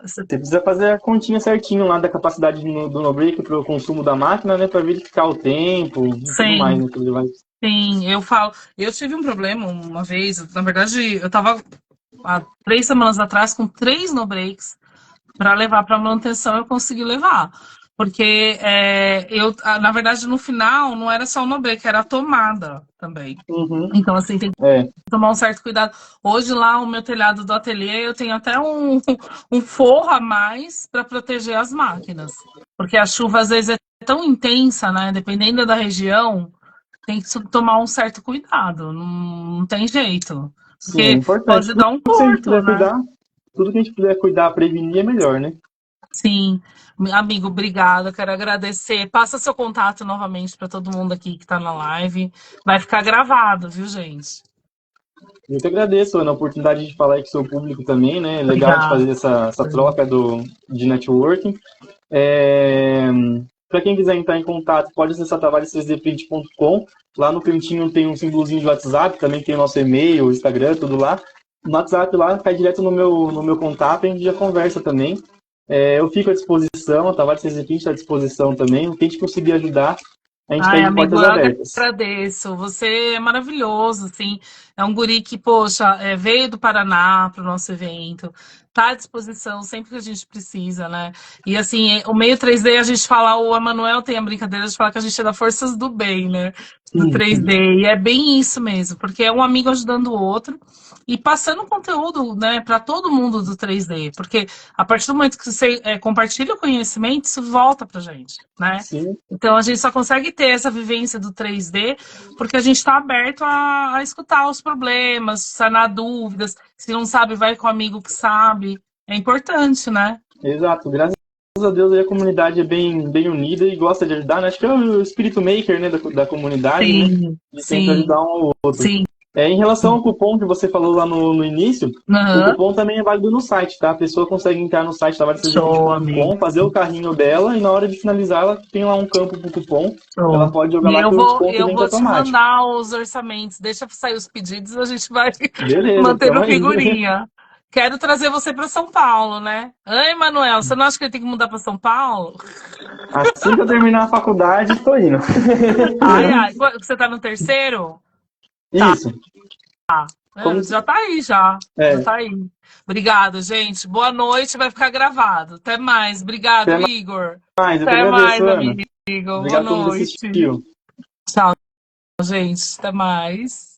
você precisa fazer a continha certinho lá da capacidade do no-break para o consumo da máquina, né? Para verificar o tempo e tudo mais, Sim, né? Que ele vai... sim, eu falo. Eu tive um problema uma vez, na verdade, eu tava há 3 semanas atrás com 3 no breaks para levar para manutenção, eu consegui levar. Porque na verdade, no final, não era só o no break, era a tomada também. Uhum. Então, assim, tem que tomar um certo cuidado. Hoje, lá, o meu telhado do ateliê, eu tenho até um forro a mais para proteger as máquinas. Porque a chuva, às vezes, é tão intensa, né? Dependendo da região, tem que tomar um certo cuidado. Não tem jeito. Sim, é Porque importante. pode dar um Tudo que a gente corto, puder né? cuidar, tudo que a gente puder cuidar, prevenir é melhor, né? Sim, amigo, obrigada. Quero agradecer. Passa seu contato novamente para todo mundo aqui que está na live. Vai ficar gravado, viu, gente? Eu que agradeço, Ana, a oportunidade de falar aí com o seu público também, né? É legal de Obrigada. fazer essa troca de networking. Para quem quiser entrar em contato, pode acessar tavares3dprint.com. Lá no cantinho tem um símbolozinho de WhatsApp, também tem o nosso e-mail, Instagram, tudo lá. No WhatsApp lá, cai direto no meu contato e a gente já conversa também. Eu fico à disposição, a Tavares 3D está à disposição também. O que a gente conseguir ajudar, a gente está Ai, de amigo, portas eu abertas. agradeço. Você é maravilhoso, assim. É um guri que, poxa, veio do Paraná para o nosso evento. Tá à disposição sempre que a gente precisa, né? E assim, o meio 3D, a gente fala, o Emanuel tem a brincadeira de falar que a gente é da Forças do Bem, né? Do Sim, 3D. E é bem isso mesmo, porque é um amigo ajudando o outro e passando conteúdo, né, para todo mundo do 3D. Porque a partir do momento que você compartilha o conhecimento, isso volta pra gente, né? sim, Então a gente só consegue ter essa vivência do 3D porque a gente está aberto a escutar os problemas, sanar dúvidas. Se não sabe, vai com o amigo que sabe. É importante, né? exato. Graças a Deus aí a comunidade é bem unida e gosta de ajudar, né? Acho que é o espírito maker, né, da comunidade, né? Sim, De sempre sim, ajudar um ao outro. sim. Em relação ao cupom que você falou lá no início, o Uhum. cupom também é válido no site, tá? A pessoa consegue entrar no site Show, amigo. tavares3dprint.com, fazer o carrinho dela e na hora de finalizar ela tem lá um campo pro cupom. Ela Show. pode jogar E lá eu que o vou, desconto eu vem vou te automático. mandar os orçamentos. Deixa sair os pedidos, a gente vai Beleza, tamo mantendo aí. figurinha. Quero trazer você para São Paulo, né? Ai, Manuel, você não acha que ele tem que mudar para São Paulo? Assim que eu terminar a faculdade, tô indo. Ai, ai. Você tá no terceiro? Isso. Como, Já tá aí, já. Já é, tá aí. Obrigado, gente. Boa noite, vai ficar gravado. Até mais. Obrigado, até Igor. mais, eu que Até agradeço, mais, Ana. amigo. Boa Obrigado a todo mundo que noite. assistiu. Tchau, gente. Até mais.